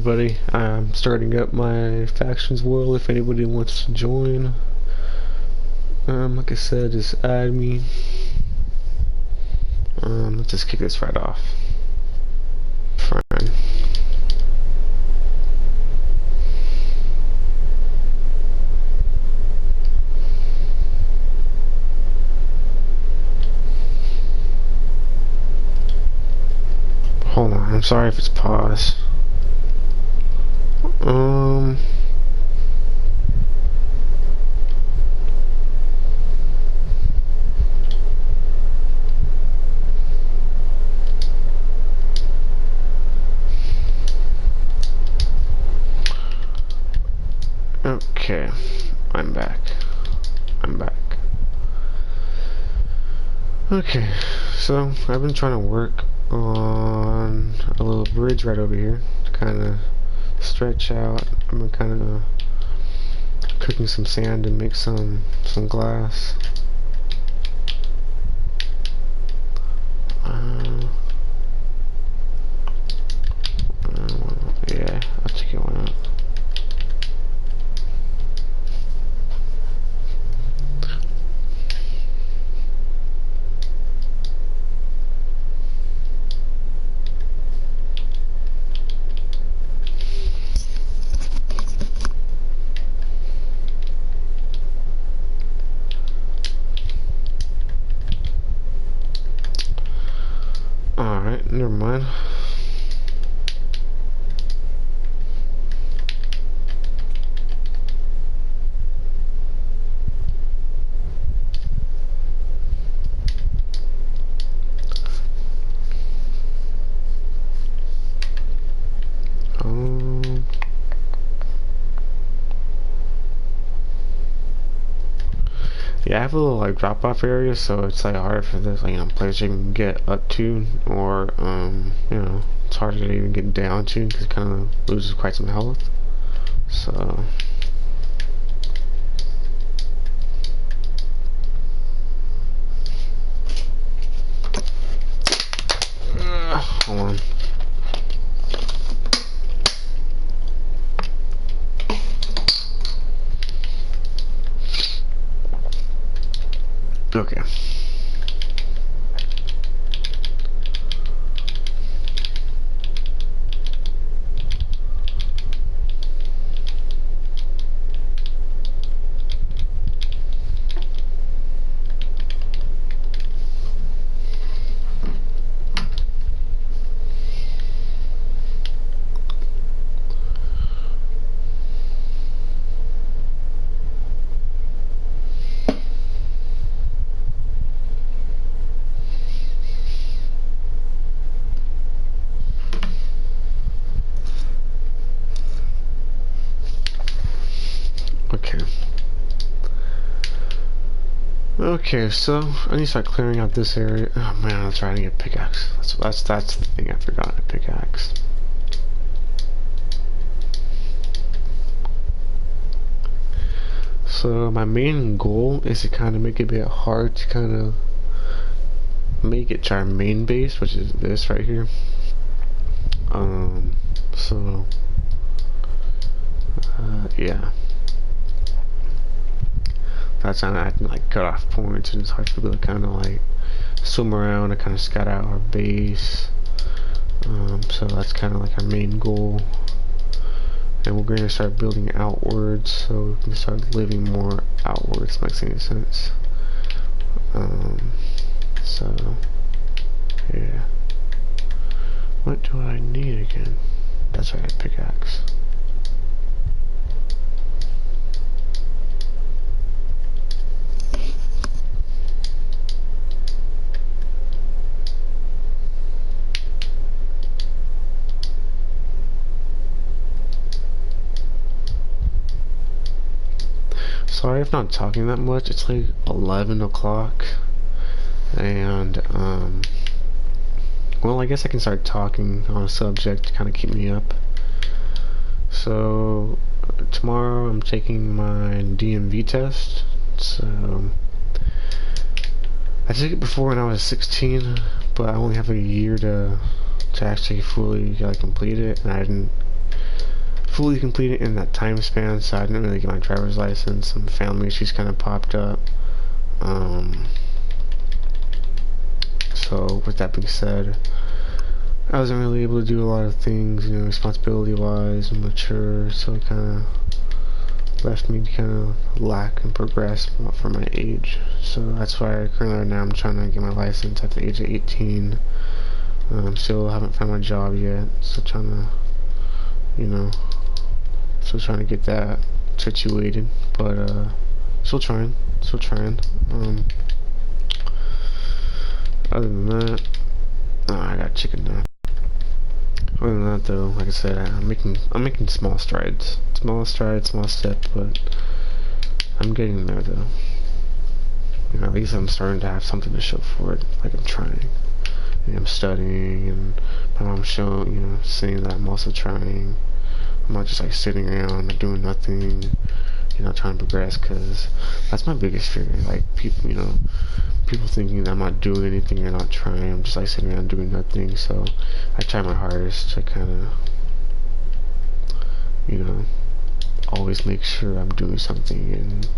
everybody. I'm starting up my factions world if anybody wants to join. Like I said, just add me. Let's just kick this right off. Fine. Hold on, I'm sorry if it's paused. Okay, I'm back. Okay, so I've been trying to work on a little bridge right over here to kind of stretch out. I'm kind of cooking some sand to make some glass. Yeah, I'll check it one out. Alright, never mind. Yeah, I have a little like drop off area, so it's like hard for this, like, players you can get up to, or it's harder to even get down to because it kind of loses quite some health. So hold on. Okay. Okay, so I need to start clearing out this area. Oh man, that's right, I need a pickaxe. That's the thing I forgot, a pickaxe. So my main goal is to kind of make it a bit hard to kind of make it to our main base, which is this right here. Yeah. That's kind of acting like cutoff points, and it's hard for people to kind of like swim around and kind of scout out our base. So that's kind of like our main goal, and we're going to start building outwards, so we can start living more outwards. Makes any sense? So yeah. What do I need again? That's right, a pickaxe. Sorry if not talking that much. It's like 11 o'clock, and well, I guess I can start talking on a subject to kind of keep me up. So tomorrow I'm taking my DMV test. So I took it before when I was 16, but I only have a year to actually fully complete it, and I didn't fully complete it in that time span, so I didn't really get my driver's license. Some family issues kind of popped up. So with that being said, I wasn't really able to do a lot of things, you know, responsibility wise and mature, so it kind of left me to kind of lack and progress for my age. So that's why currently right now I'm trying to get my license at the age of 18. Still haven't found my job yet, so trying to, you know, still trying to get that situated, but still trying. Other than that, I got chicken now. Other than that, though, like I said, I'm making small strides, small steps, but I'm getting there, though. You know, at least I'm starting to have something to show for it. Like I'm trying, and I'm studying, and my mom's showing, you know, seeing that I'm also trying. I'm not just like sitting around like, doing nothing, you know, trying to progress. Cause that's my biggest fear. Like people, you know, people thinking that I'm not doing anything or not trying. I'm just like sitting around doing nothing. So I try my hardest to kind of, you know, always make sure I'm doing something, and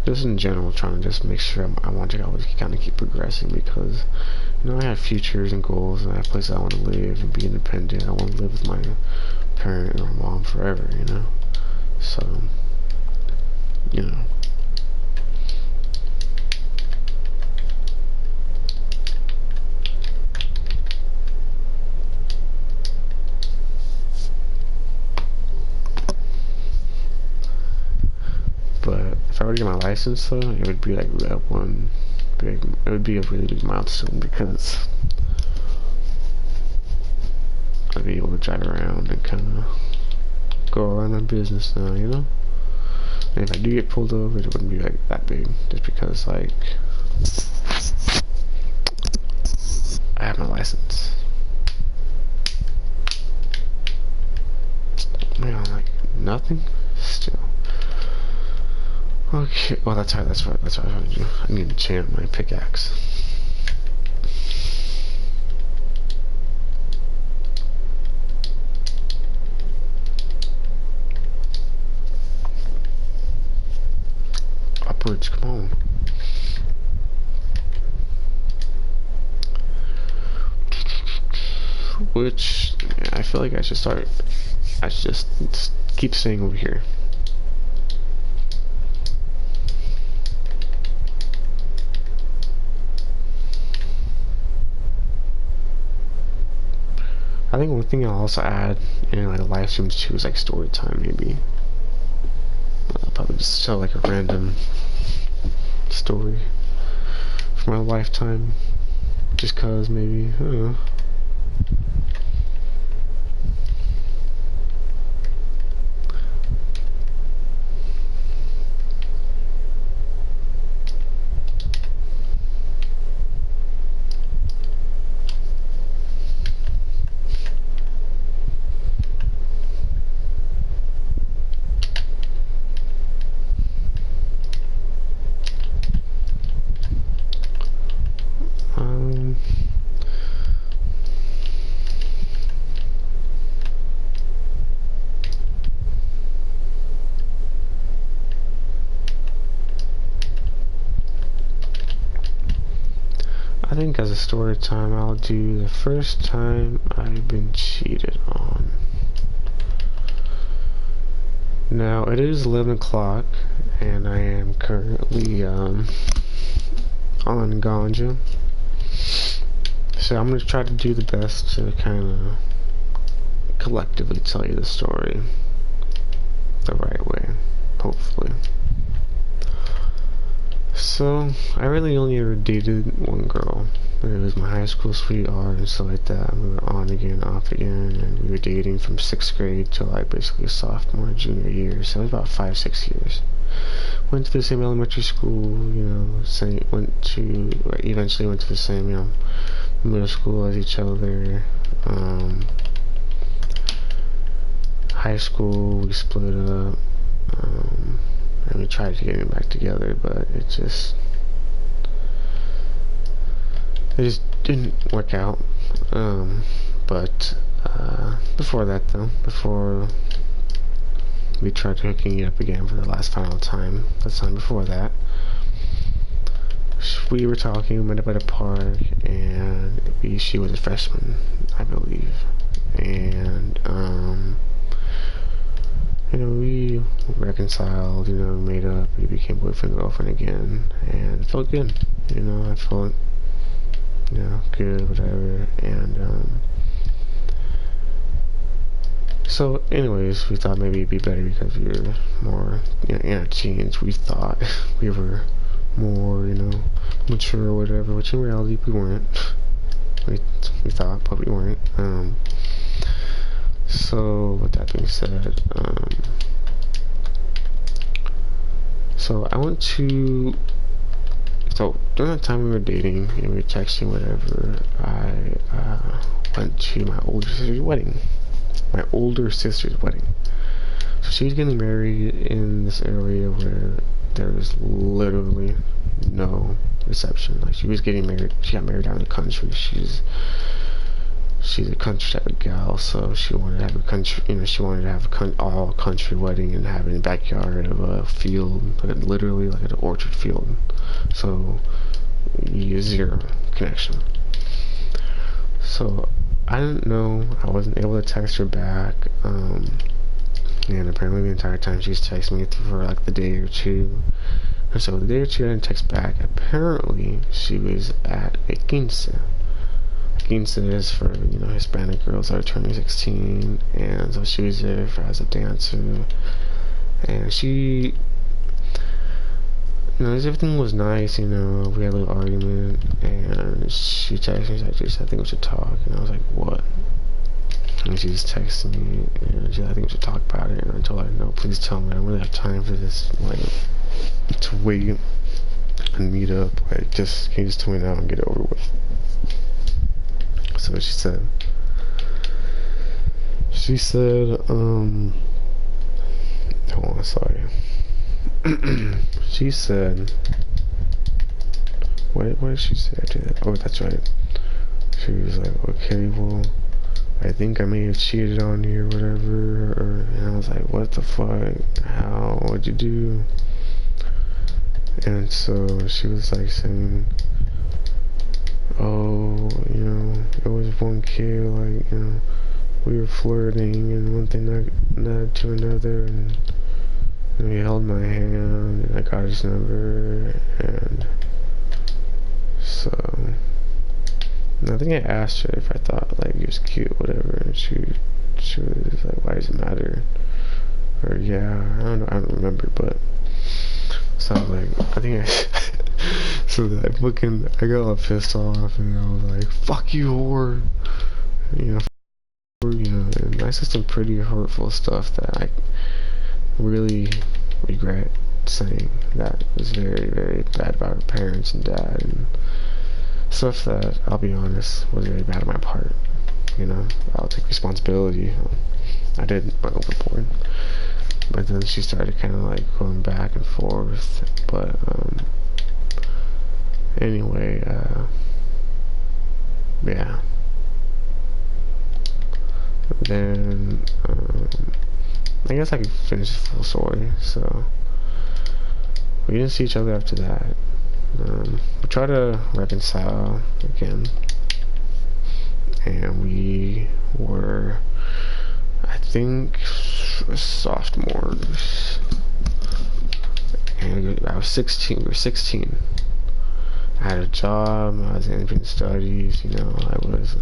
just in general trying to just make sure I want to always kind of keep progressing, because you know I have futures and goals, and I have places I want to live and be independent. I want to live with my parent or mom forever, you know. So, you know. But if I were to get my license, though, it would be like it would be a really big milestone, because I'd be able to drive around and kind of go around my business now, you know. And if I do get pulled over, it wouldn't be like that big, just because like I have my license. Man, like nothing still. Okay, well that's what I was gonna do. I need to enchant my pickaxe. Upwards, come on. Which, yeah, I feel like I should just keep staying over here. I think one thing I'll also add in like live streams too is like story time, maybe. I'll probably just tell like a random story from my lifetime, just cause maybe, I don't know. I think as a story time, I'll do the first time I've been cheated on. Now, it is 11 o'clock, and I am currently, on ganja. So I'm going to try to do the best to kind of collectively tell you the story the right way, hopefully. So, I really only ever dated one girl. It was my high school sweetheart and stuff like that. We were on again, off again, and we were dating from 6th grade till like basically sophomore, junior year. So it was about 5-6 years. Went to the same elementary school, you know, eventually went to the same, you know, middle school as each other. High school, we split up. And we tried to get it back together, but it just didn't work out. But before that, though, before we tried hooking it up again for the last final time. The time before that, we were talking, we met up at a park, and she was a freshman, I believe, and you know, we reconciled, you know, made up, we became boyfriend and girlfriend again, and it felt good, you know, I felt, you know, good, whatever, and so anyways, we thought maybe it'd be better because we were more, you know, in our teens. We thought we were more, you know, mature or whatever, which in reality we weren't. We thought, but we weren't. So with that being said, so I went to, so during the time we were dating and we were texting, whatever, I went to my older sister's wedding. My older sister's wedding. So she was getting married in this area where there was literally no reception. Like, she was getting married, she got married out in the country. She's a country type of gal, so she wanted to have a country, you know, she wanted to have a all country wedding and have it in the backyard of a field, like literally like an orchard field. So zero connection. So I didn't know, I wasn't able to text her back, and apparently the entire time she's texting me for like the day or two. And so the day or two I didn't text back. Apparently she was at a quince. Quince is for, you know, Hispanic girls that are turning 16, and so she was there as a dancer, and she, you know, everything was nice, you know, we had a little argument, and she texted me, she's like, I think we should talk, and I was like, what? And she just texted me, and she's like, I think we should talk about it, and I told her, no, please tell me, I don't really have time for this, like, to wait and meet up, like, just, can you just tell me now and get it over with? So she said, hold on, sorry. She said, what did she say after that? Oh, that's right. She was like, okay, well, I think I may have cheated on you or whatever, and I was like, what the fuck? How? What'd you do? And so she was like saying, oh, you know, it was one kid, like, you know, we were flirting, and one thing led to another, and he held my hand, and I got his number, and so, and I think I asked her if I thought, like, he was cute, whatever, and she was like, why does it matter? Or, yeah, I don't know, I don't remember, but, so I was like, I think so I got all pissed off, and I was like, fuck you, whore, you know, and I said some pretty hurtful stuff that I really regret saying, that was very, very bad about her parents and dad, and stuff that, I'll be honest, was very bad on my part, you know, I'll take responsibility, I did went overboard, but then she started kind of like going back and forth, but, anyway, yeah, then, I guess I could finish the full story. So we didn't see each other after that. We tried to reconcile again, and we were, I think, sophomores, and I was 16. We were 16. I had a job. I was in advanced studies. You know, I was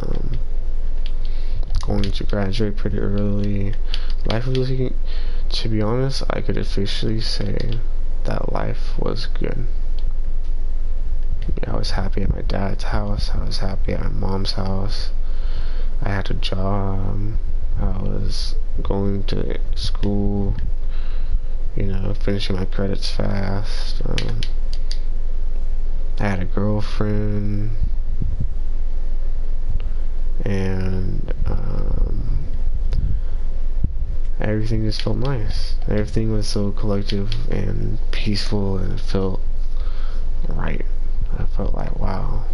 going to graduate pretty early. Life was looking, to be honest, I could officially say that life was good. I was happy at my dad's house, I was happy at my mom's house, I had a job, I was going to school, you know, finishing my credits fast, I had a girlfriend, and everything just felt nice. Everything was so collective and peaceful, and it felt right. I felt like, wow,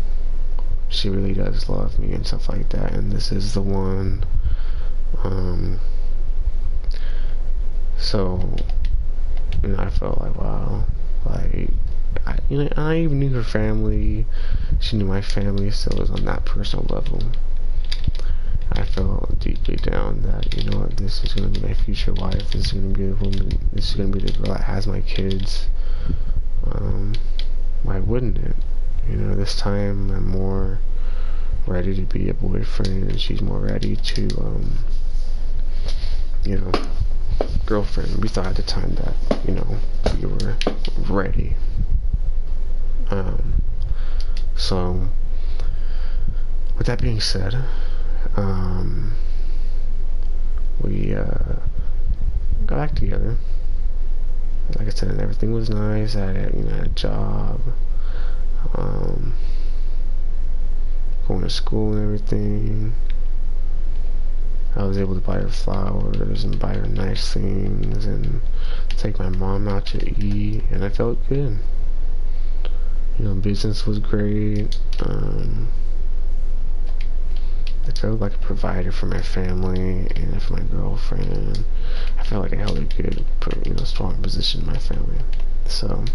she really does love me and stuff like that, and this is the one. So, you know, I felt like, wow, like, I even knew her family. She knew my family, so it was on that personal level. I felt deeply down that, you know what, this is going to be my future wife. This is going to be the woman. This is going to be the girl that has my kids. Why wouldn't it? You know, this time I'm more ready to be a boyfriend, and she's more ready to, you know, girlfriend. We thought at the time that, you know, we were ready. So, with that being said, we got back together. Like I said, everything was nice. I had, you know, had a job, going to school and everything. I was able to buy her flowers and buy her nice things and take my mom out to eat, and I felt good. You know, business was great. I felt like a provider for my family and for my girlfriend. I felt like I held a good, you know, strong position in my family. So,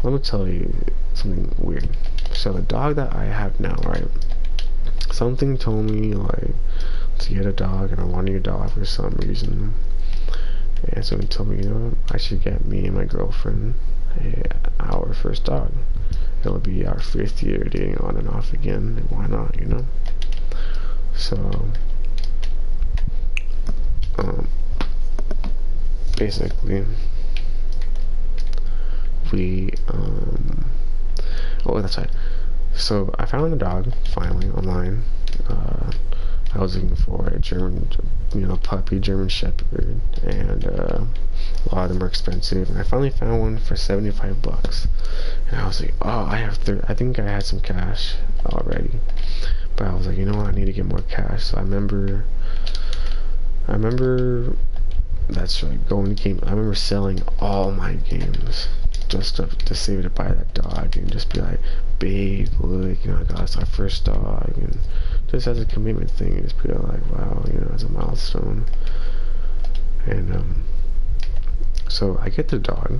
let me tell you something weird. So the dog that I have now, right? Something told me like to get a dog, and I wanted a dog for some reason. And so he told me, you know, I should get me and my girlfriend our first dog. It'll be our 5th year dating on and off again, and why not, you know? So, basically, we, oh, that's right. So, I found the dog, finally, online. I was looking for a German, you know, puppy, German Shepherd, and a lot of them are expensive, and I finally found one for $75. And I was like, oh, I think I had some cash already, but I was like, you know what, I need to get more cash. So I remember that's right, going to game. I remember selling all my games just to save to buy that dog, and just be like, babe, look, you know, I got us our first dog, and just as a commitment thing, and just be like, wow, you know, as a milestone. And so I get the dog,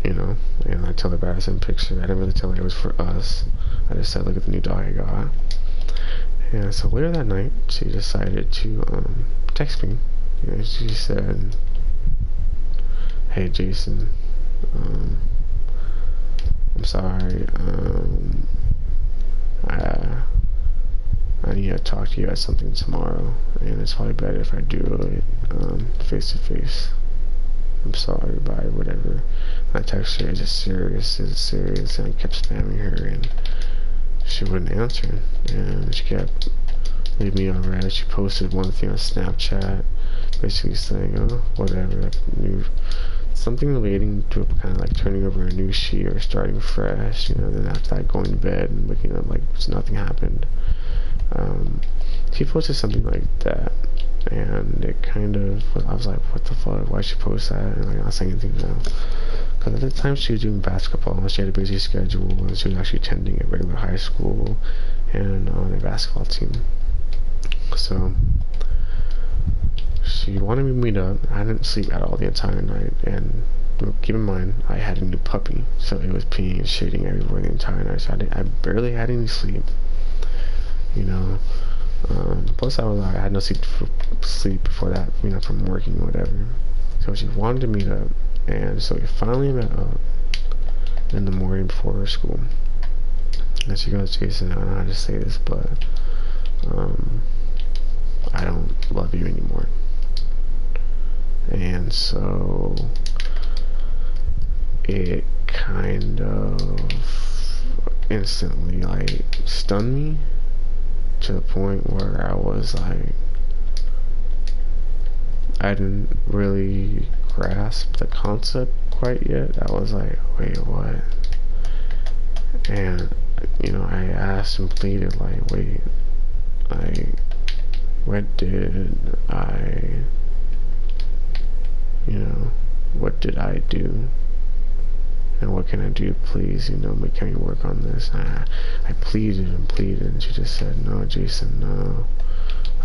you know, and I tell her about it, some picture. I didn't really tell her it was for us. I just said, look at the new dog I got. And so later that night, she decided to text me. You know, she said, hey Jason, I'm sorry, I need to talk to you about something tomorrow, and it's probably better if I do it face to face. I'm sorry, bye, whatever. And I texted her, is it serious? Is it serious? And I kept spamming her, and she wouldn't answer. And she kept leaving me on red. She posted one thing on Snapchat, basically saying, oh, whatever, like something relating to kind of like turning over a new sheet or starting fresh, you know. Then after that, going to bed and waking up like nothing happened. She posted something like that, and it kind of, I was like, what the fuck, why'd she post that? And like, I was saying anything now, because at the time she was doing basketball, and she had a busy schedule, and she was actually attending a regular high school and on a basketball team. So she wanted me to meet up. I didn't sleep at all the entire night, and keep in mind, I had a new puppy, so it was peeing and shitting everywhere the entire night, so I barely had any sleep, you know. Plus I had no sleep before that, you know, from working or whatever. So she wanted to meet up, and so we finally met up in the morning before her school. And she goes, Jason, I don't know how to say this, but I don't love you anymore. And so it kind of instantly like stunned me, to the point where I was like, I didn't really grasp the concept quite yet. I was like, wait, what? And, you know, I asked and pleaded, like, wait, what did I, you know, what did I do? And what can I do, please, you know, can we work on this? And I pleaded and pleaded, and she just said, no, Jason, no.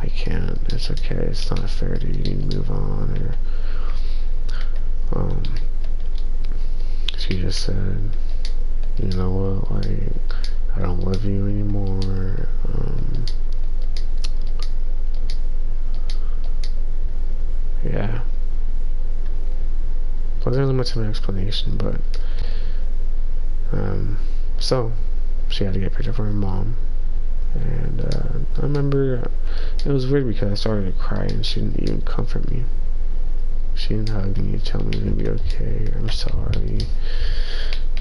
I can't. It's okay. It's not fair to you. You need to move on. Or, she just said, you know what, like, I don't love you anymore. Yeah. Wasn't really much of an explanation, but, so, she had to get a picture for her mom. And, I remember, it was weird because I started to cry and she didn't even comfort me. She didn't hug me, tell me it's gonna be okay, I'm sorry.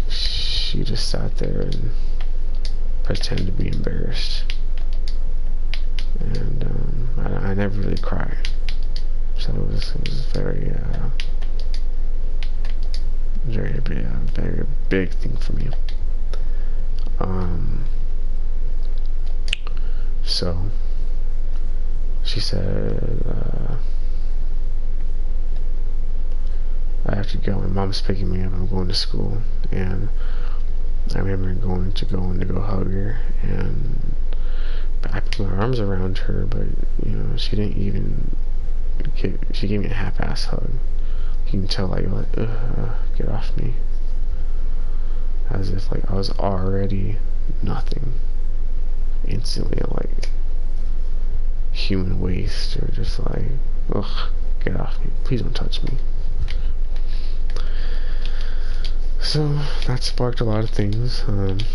She just sat there and pretended to be embarrassed. And, I never really cried. So it was very, very big thing for me. So she said, I have to go. My mom's picking me up. I'm going to school, and I remember going to go hug her, and I put my arms around her, but you know she didn't even. She gave me a half-ass hug. You can tell, like, get off me. As if, like, I was already nothing. Instantly, like, human waste, or just like, ugh, get off me. Please don't touch me. So, that sparked a lot of things,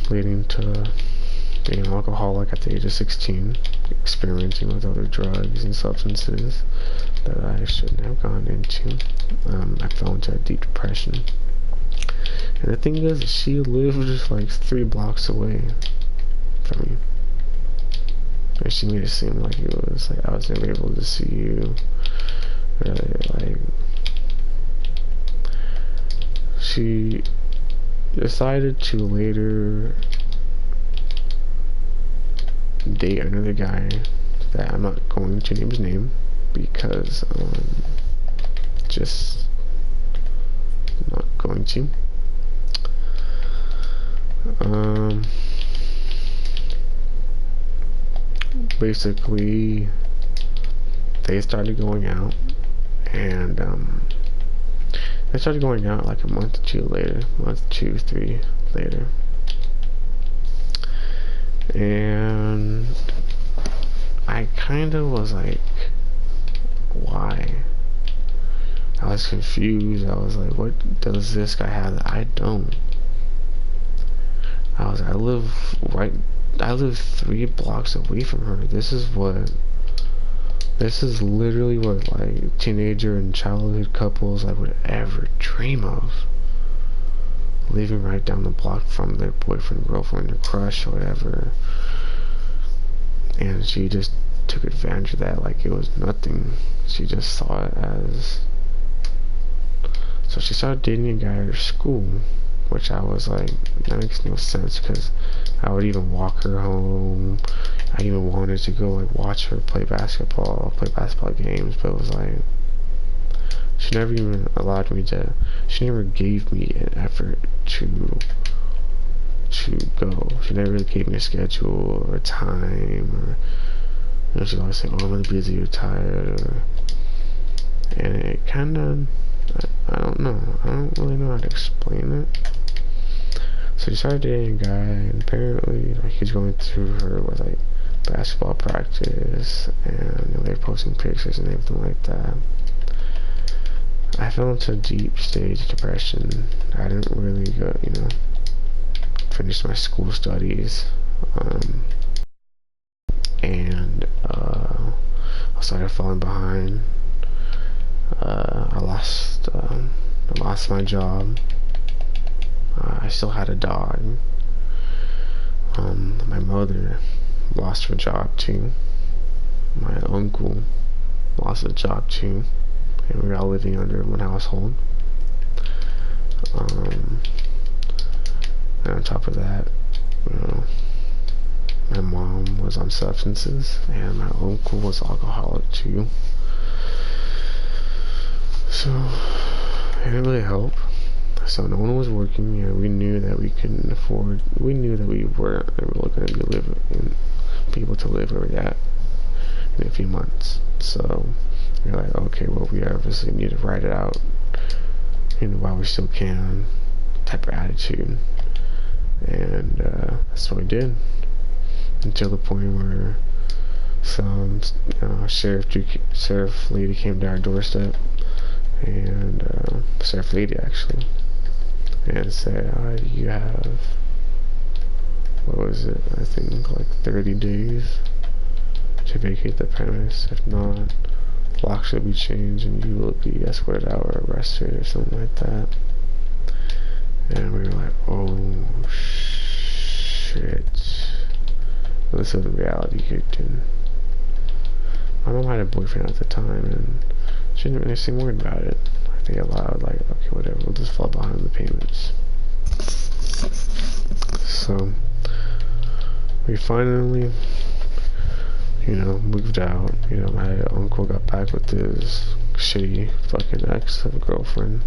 leading to being an alcoholic at the age of 16, experimenting with other drugs and substances that I shouldn't have gone into. I fell into a deep depression. And the thing is, she lived just like 3 blocks away from me. And she made it seem like it was like I was never able to see you. Really, like, she decided to later date another guy that I'm not going to name his name because just not going to. Basically they started going out, and they started going out like a month or 2, 3 later. And I kind of was like, why? I was confused. I was like, what does this guy have that I don't? I live 3 blocks away from her. This is literally what, like, teenager and childhood couples, like, would ever dream of. Living right down the block from their boyfriend, girlfriend, or crush, or whatever. And she just took advantage of that like it was nothing. She just saw it as... So she started dating a guy at her school, which I was like, that makes no sense, because I would even walk her home. I even wanted to go, like, watch her play basketball games, but it was like, she never even allowed me to, she never gave me an effort to go. She never really gave me a schedule or a time, or, you know, she'd always say, oh, I'm really busy or tired, and it kind of, I don't know, I don't really know how to explain it. So she started dating a guy, and apparently, like, he's going through her with, like, basketball practice, and, you know, they're posting pictures and everything like that. I fell into a deep stage of depression. I didn't really go, you know, finish my school studies, and I started falling behind. I lost my job. I still had a dog. My mother lost her job too. My uncle lost a job too. And we were all living under one household. And on top of that, you know, my mom was on substances, and my uncle was alcoholic too. So it didn't really help. So no one was working. You know, we knew that we couldn't afford. We knew that we weren't really going to be able to live where we're at. in a few months. So you're like, okay, well, we obviously need to write it out, while we still can, type of attitude. And that's what we did, until the point where some sheriff lady came to our doorstep, and sheriff lady actually, and said, you have, what was it, I think like 30 days to vacate the premise. If not, locks should be changed and you will be escorted out or arrested or something like that. And we were like, oh shit. This was reality kicked in. My mom had a boyfriend at the time and she didn't really seem worried about it. They allowed, like, okay, whatever, we'll just fall behind the payments. So we finally, moved out. My uncle got back with his shitty fucking ex-girlfriend.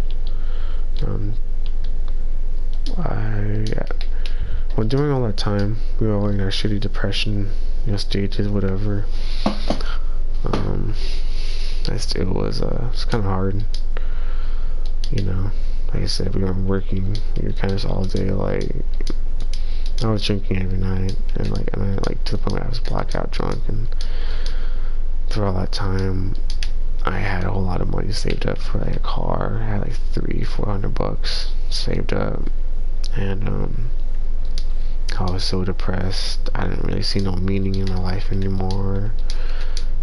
Well, during all that time, we were all in our shitty depression, stages, whatever. It was kind of hard. Like I said, we weren't working. We were kind of all day, like, I was drinking every night, and to the point where I was blackout drunk, and through all that time, I had a whole lot of money saved up for like a car. I had like $300-400 saved up, and I was so depressed. I didn't really see no meaning in my life anymore.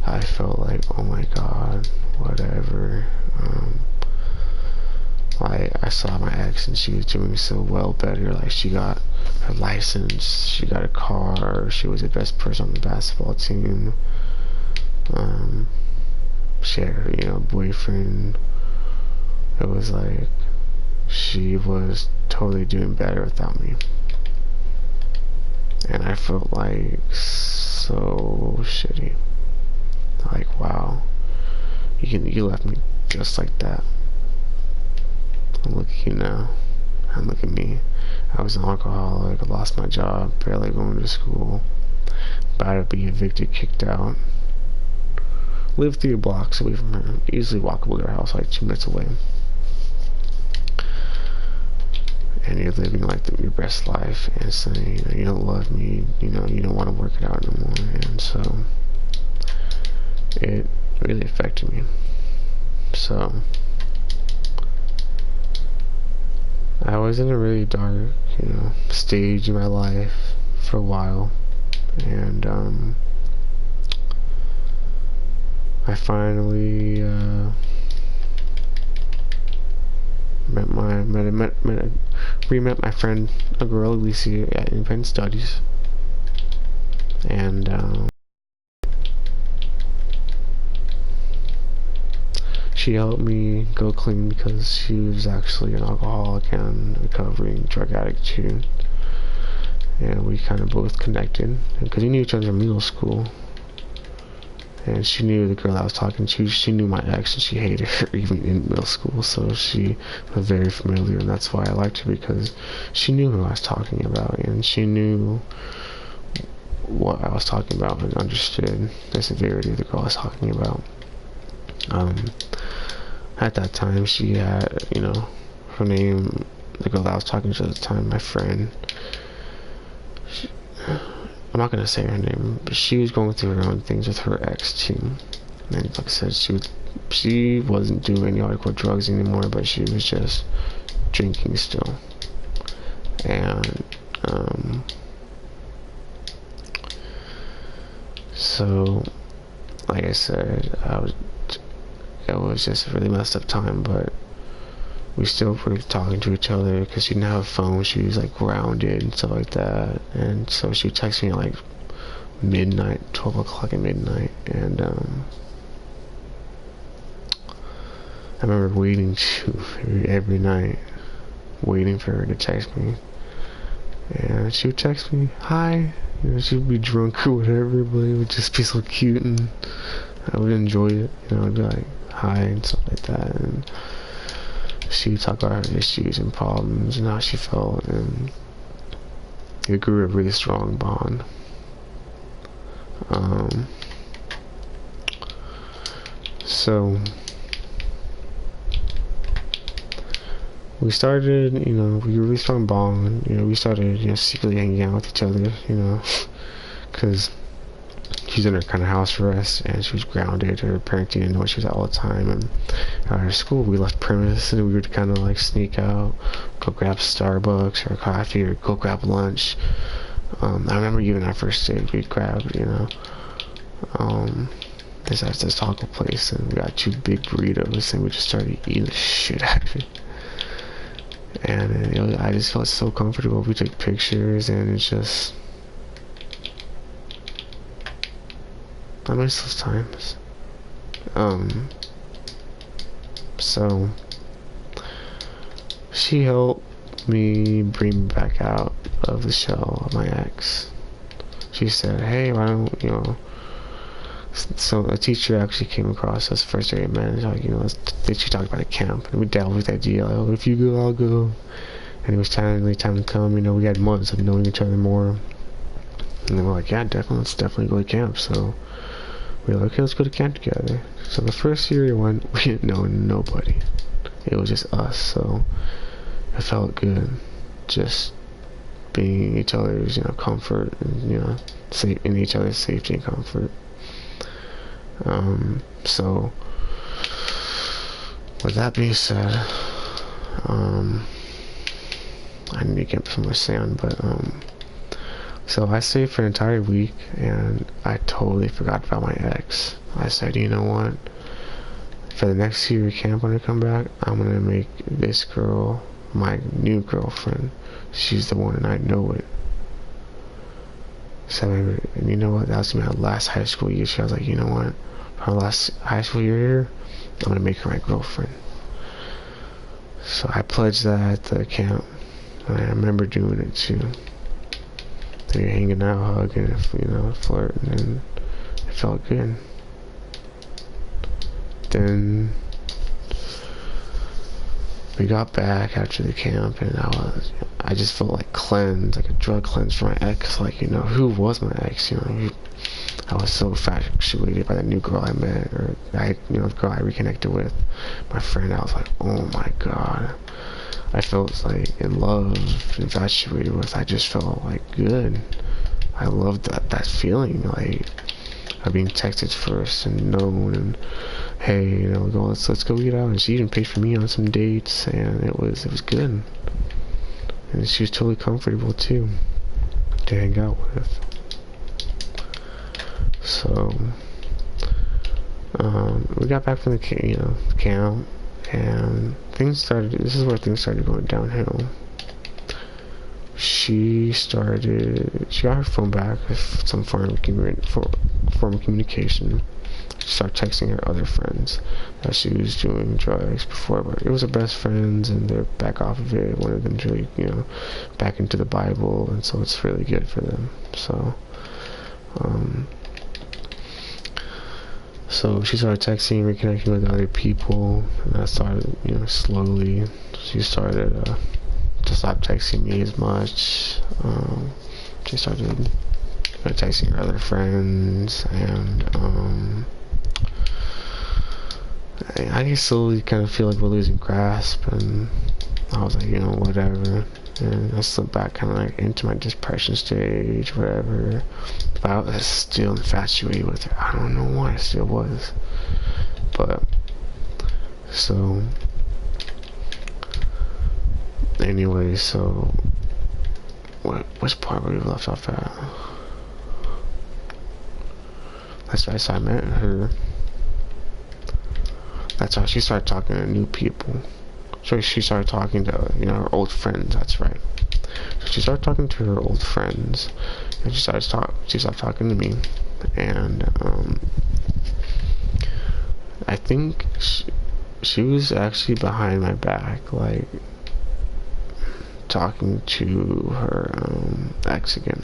I felt like, oh my god, whatever. I saw my ex and she was doing so well better. Like, she got her license, she got a car, she was the best person on the basketball team. She had her, boyfriend. It was like she was totally doing better without me. And I felt like so shitty. Like, wow, you left me just like that. And look at you now, and look at me. I was an alcoholic, I lost my job, barely going to school, about to be evicted, kicked out. Lived 3 blocks away from her, easily walkable to her house, like 2 minutes away. And you're living like your best life, and saying, you don't love me, you don't want to work it out anymore. And so it really affected me. So I was in a really dark, stage in my life for a while, and I finally met my friend, a girl, Alicia, at Independent Studies, and she helped me go clean because she was actually an alcoholic and recovering drug addict too. And we kind of both connected because we knew each other in middle school. And she knew the girl I was talking to. She knew my ex, and she hated her even in middle school. So she was very familiar, and that's why I liked her, because she knew who I was talking about, and she knew what I was talking about and understood the severity of the girl I was talking about. At that time, she had, her name, the girl that I was talking to at the time, my friend. I'm not gonna say her name, but she was going through her own things with her ex too. And like I said, she wasn't doing any hardcore drugs anymore, but she was just drinking still. And so, like I said, it was just a really messed up time, but we still were talking to each other because she didn't have a phone. She was like grounded and stuff like that, and so she would text me at like midnight, 12 o'clock at midnight, and I remember waiting every night, waiting for her to text me. And she would text me, hi, she would be drunk or whatever, but it would just be so cute, and I would enjoy it. I'd be like, hi, and stuff like that. And she would talk about her issues and problems and how she felt, and it grew a really strong bond. So we started, we really strong bond. We started, secretly hanging out with each other, because she's in her kind of house arrest, and she was grounded. Her parents didn't know where she was at all the time, and at our school, we left premise, and we would kind of like sneak out, go grab Starbucks or coffee, or go grab lunch. I remember even our first day, we'd grab, this taco place, and we got 2 big burritos, and we just started eating the shit out of it. And I just felt so comfortable. We took pictures, and it's just, I miss those times. So she helped me bring me back out of the shell of my ex. She said, hey, why don't, so a teacher actually came across us first day I met, like, she talked about a camp, and we delved with the idea, like, oh, if you go, I'll go. And it was finally time to come. We had months of knowing each other more, and then we're like, yeah, let's definitely go to camp. So we were like, okay, let's go to camp together. So the first year we went, we didn't know nobody. It was just us, so it felt good, just being each other's, comfort, and, safe in each other's safety and comfort. So with that being said, I need to get some more sand, but so I stayed for an entire week, and I totally forgot about my ex. I said, you know what, for the next year camp when I come back, I'm gonna make this girl my new girlfriend. She's the one, and I know it. So, and you know what, that was my last high school year. So I was like, you know what, for our last high school year here, I'm gonna make her my girlfriend. So I pledged that at the camp, and I remember doing it too. Then you're hanging out, hugging, flirting, and it felt good. Then we got back after the camp, and I just felt like cleansed, like a drug cleanse for my ex. Like, who was my ex? I was so infatuated by the new girl I met, or the girl I reconnected with, my friend. I was like, oh my god. I felt like in love, infatuated with. I just felt like good. I loved that feeling, like of being texted first and known, and hey, let's go eat out. And she even paid for me on some dates, and it was good. And she was totally comfortable too to hang out with. So we got back from the camp, and this is where things started going downhill. She got her phone back with some form of communication. She started texting her other friends that she was doing drugs before, but it was her best friends, and they're back off of it. One of them's really, back into the Bible, and so it's really good for them. So she started texting, reconnecting with other people, and I started, slowly, she started to stop texting me as much. She started texting her other friends, and I just slowly kind of feel like we're losing grasp, and I was like, whatever. And I slipped back kind of like into my depression stage, whatever. But I was still infatuated with her. I don't know why I still was. But, so, anyway, so, which part were we left off at? That's right, so I met her. That's how she started talking to new people. So she started talking to, her old friends, that's right. So she started talking to her old friends, and she stopped talking to me, and, I think she was actually behind my back, like, talking to her, ex again.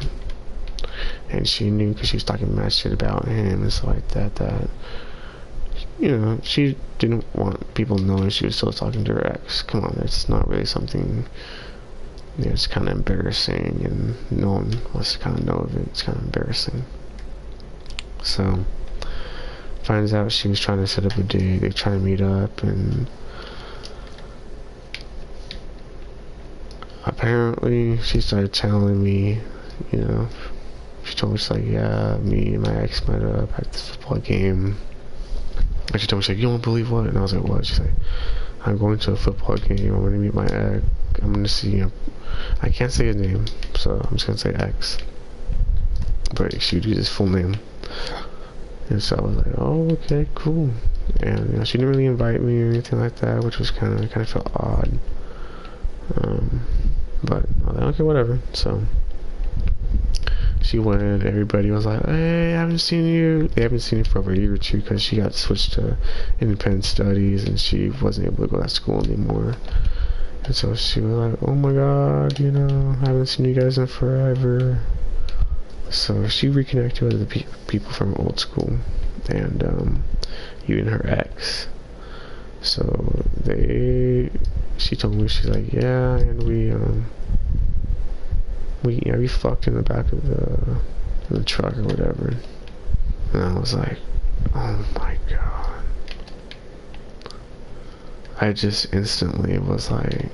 And she knew, because she was talking mad shit about him and stuff like that, she didn't want people knowing she was still talking to her ex. Come on, it's not really something, it's kind of embarrassing, and no one wants to kind of know of it. It's kind of embarrassing. So, finds out she was trying to set up a date. They're trying to meet up, and apparently she started telling me, you know, she told me, she's like, yeah, me and my ex met up at this football game. And she told me, she's like, you don't believe what? And I was like, what? She's like, I'm going to a football game. I'm going to meet my ex. I'm going to see him. I can't say his name, so I'm just going to say ex. But she would use his full name. And so I was like, oh, okay, cool. And, you know, she didn't really invite me or anything like that, which was kind of felt odd. But I was like, okay, whatever. So she went, and everybody was like, hey, I haven't seen you. They haven't seen you for over a year or two because she got switched to independent studies and she wasn't able to go to school anymore. And so she was like, oh my god, you know, I haven't seen you guys in forever. So she reconnected with the people from old school, and even her ex. So she told me, she's like, yeah, and we fucked in the back of the truck or whatever. And I was like, oh my god. I just instantly was like,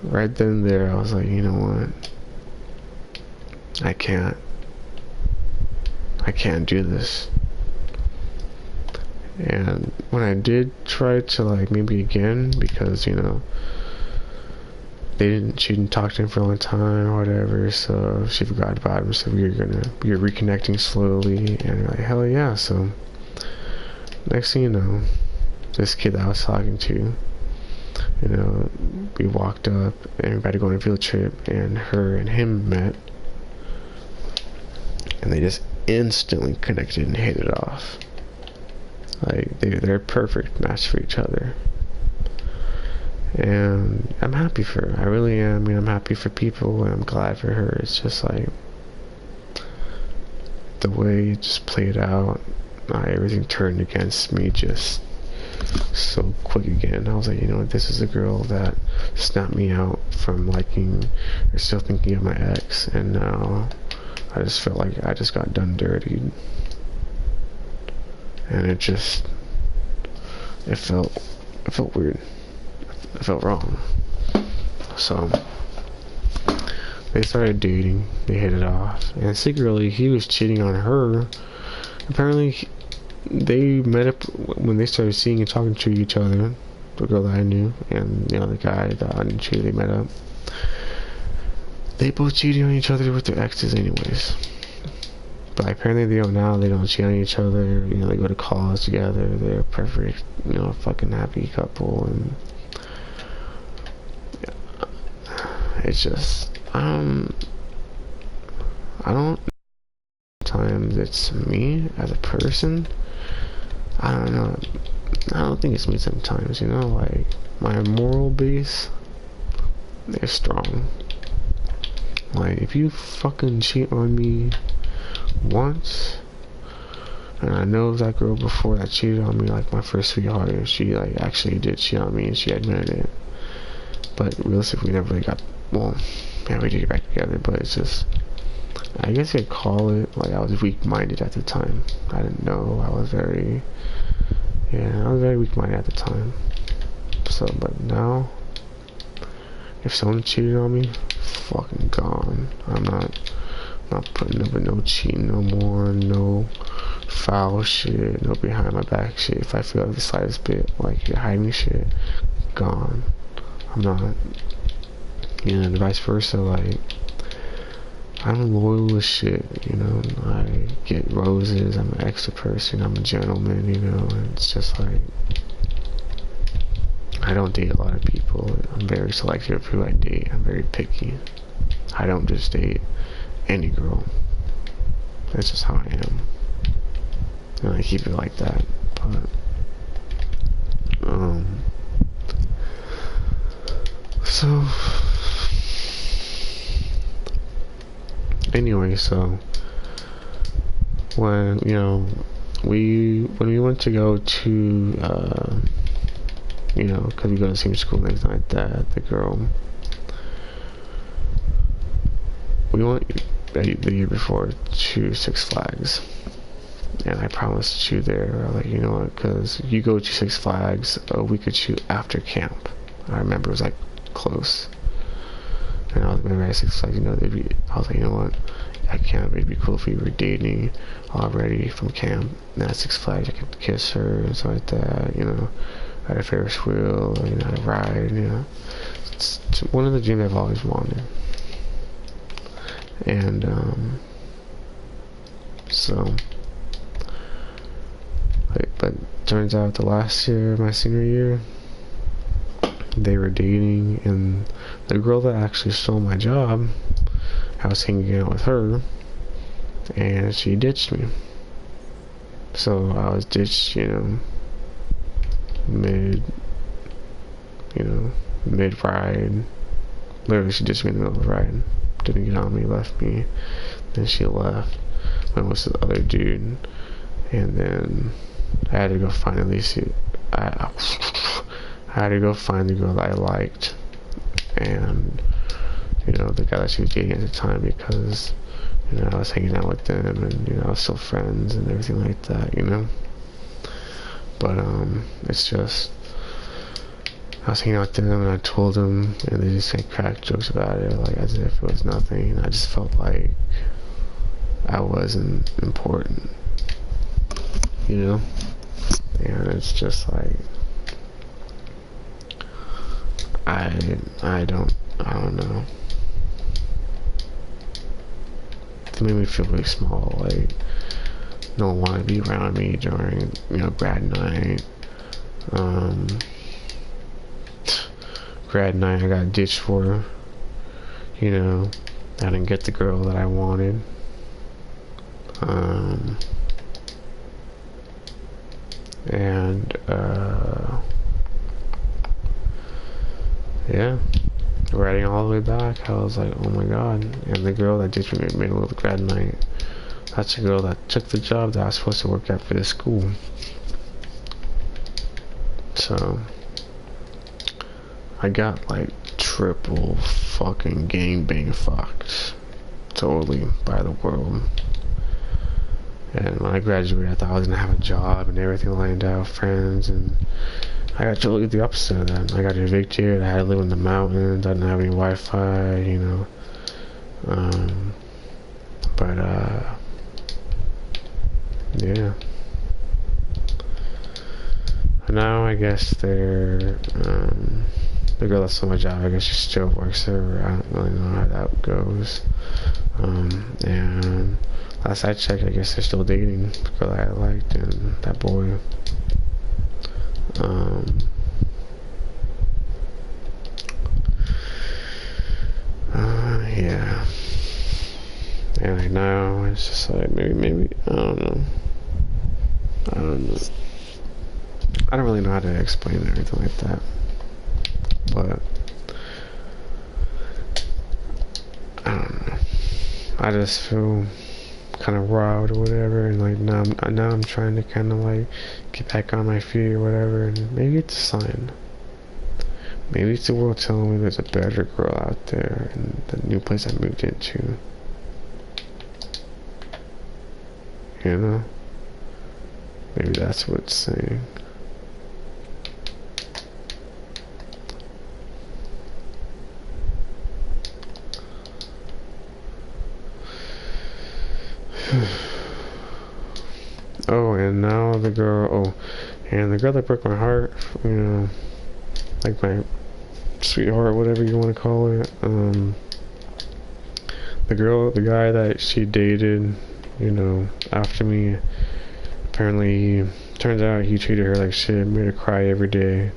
right then and there, I was like, you know what? I can't do this. And when I did try to, like, maybe again, because, you know, she didn't talk to him for a long time or whatever, so she forgot about him, so we were reconnecting slowly, and we're like, hell yeah. So next thing you know, this kid that I was talking to, you know, we walked up, everybody going on a field trip, and her and him met, and they just instantly connected and hit it off. Like, they're a perfect match for each other. And I'm happy for her. I really am. I mean, I'm happy for people, and I'm glad for her. It's just like, the way it just played out, everything turned against me just so quick again. I was like, you know what, this is a girl that snapped me out from liking or still thinking of my ex, and now I just felt like I just got done dirty. And it felt weird. It felt wrong. So they started dating. They hit it off, and secretly he was cheating on her. Apparently they met up when they started seeing and talking to each other. The girl that I knew and the other guy that I didn't cheat, they met up. They both cheated on each other with their exes anyways. But apparently they don't cheat on each other. You know, they go to college together. They're a perfect, you know, fucking happy couple. And it's just, I don't, sometimes it's me as a person. I don't know. I don't think it's me sometimes, you know, like, my moral base is strong. Like, if you fucking cheat on me once, and I know that girl before that cheated on me, like my first sweetheart, and she like actually did cheat on me and she admitted it, but realistically we never really got, well, yeah, we did get back together, but it's just, I guess you'd call it, like, I was weak-minded at the time. I didn't know. I was very weak-minded at the time. So, but now, if someone cheated on me, fucking gone. I'm not putting up with no cheating no more, no foul shit, no behind my back shit. If I feel like the slightest bit like you're hiding shit, gone. I'm not, you know, and vice versa. Like, I'm loyal as shit, you know. I get roses. I'm an extra person. I'm a gentleman, you know. And it's just like, I don't date a lot of people. I'm very selective of who I date. I'm very picky. I don't just date any girl. That's just how I am, and I keep it like that. But so anyway, so when, you know, when we went to go to you know, because we go to the same school and everything like that, the girl, we went, the year before to Six Flags. And I promised you there, like, you know what, because you go to Six Flags a week or two after camp. I remember it was like close. And I was maybe at Six Flags, you know, I was like, you know what, at camp it'd be cool if we were dating already from camp. And at Six Flags I could kiss her and stuff like that, you know, at a Ferris wheel, or, you know, at a ride, you know. It's one of the dreams I've always wanted. And so, but turns out the last year, my senior year, they were dating, and the girl that actually stole my job, I was hanging out with her, and she ditched me. So I was ditched, you know, mid-ride. Literally, she ditched me in the middle of the ride. Didn't get on me, left me. Then she left, went with this other dude, and then I had to go finally see. I had to go find the girl that I liked, and you know, the guy that she was dating at the time, because you know I was hanging out with them, and you know I was still friends and everything like that, you know. But it's just I was hanging out with them, and I told them, and they just like cracked jokes about it, like as if it was nothing. And I just felt like I wasn't important, you know. And it's just like I don't know. It made me feel really small, like no one wanted to be around me during, you know, grad night. Grad night I got ditched for, you know, I didn't get the girl that I wanted. Yeah, riding all the way back, I was like, oh my god. And the girl that ditched me in the middle of the grad night, that's the girl that took the job that I was supposed to work at for the school. So I got like triple fucking gangbang fucked totally by the world. And when I graduated, I thought I was gonna have a job and everything lined out, friends, and I got totally the opposite of that. I got evicted, I had to live in the mountains, I didn't have any Wi-Fi, you know. Yeah. But now I guess the girl that stole my job, I guess she still works there. I don't really know how that goes. And last I checked, I guess they're still dating the girl that I liked and that boy. Yeah. And like now, it's just like maybe I don't know. I don't really know how to explain it or anything like that. But I don't know. I just feel kind of robbed or whatever, and like now I'm trying to kind of like get back on my feet or whatever, and maybe it's a sign. Maybe it's the world telling me there's a better girl out there in the new place I moved into. You know? Maybe that's what it's saying. Oh, and now the girl, and the girl that broke my heart, you know, like my sweetheart, whatever you want to call it, the guy that she dated, you know, after me, apparently, turns out he treated her like shit, made her cry every day,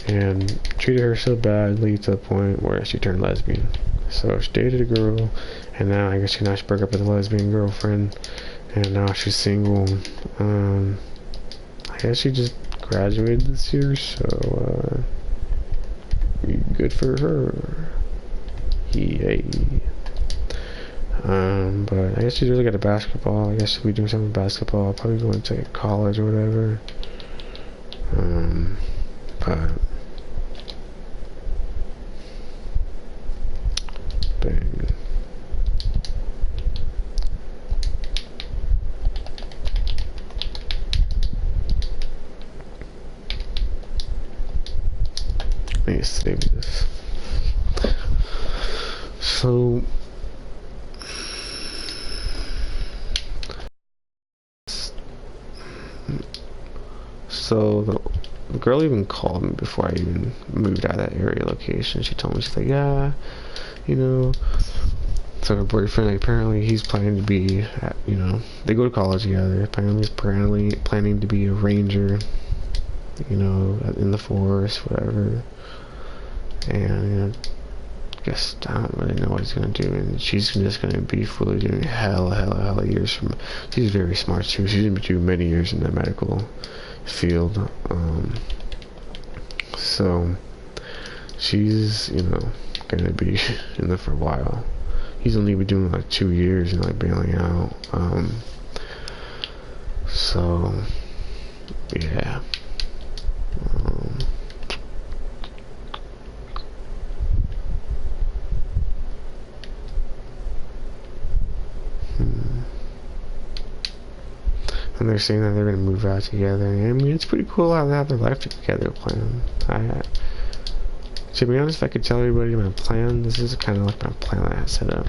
and treated her so badly to the point where she turned lesbian. So she dated a girl, and now I guess she broke up with a lesbian girlfriend, and now she's single. I guess she just graduated this year, so good for her. Yay. But I guess she's really good at basketball. I guess she'll be doing something with basketball, probably going to college or whatever. But dang. save this. So the girl even called me before I even moved out of that area location. She told me, she's like, yeah, you know, so her boyfriend, like, apparently he's planning to be at, you know, they go to college together. Apparently he's planning to be a ranger, you know, in the forest, whatever. And, you know, guess I don't really know what he's gonna do, and she's just gonna be fully doing hella years from. She's very smart too. She's gonna do many years in the medical field. So she's, you know, gonna be in there for a while. He's only been doing like 2 years and like bailing out. So yeah. And they're saying that they're gonna move out together. I mean, it's pretty cool how they have their life together plan. To be honest, if I could tell everybody my plan, this is kind of like my plan that I set up.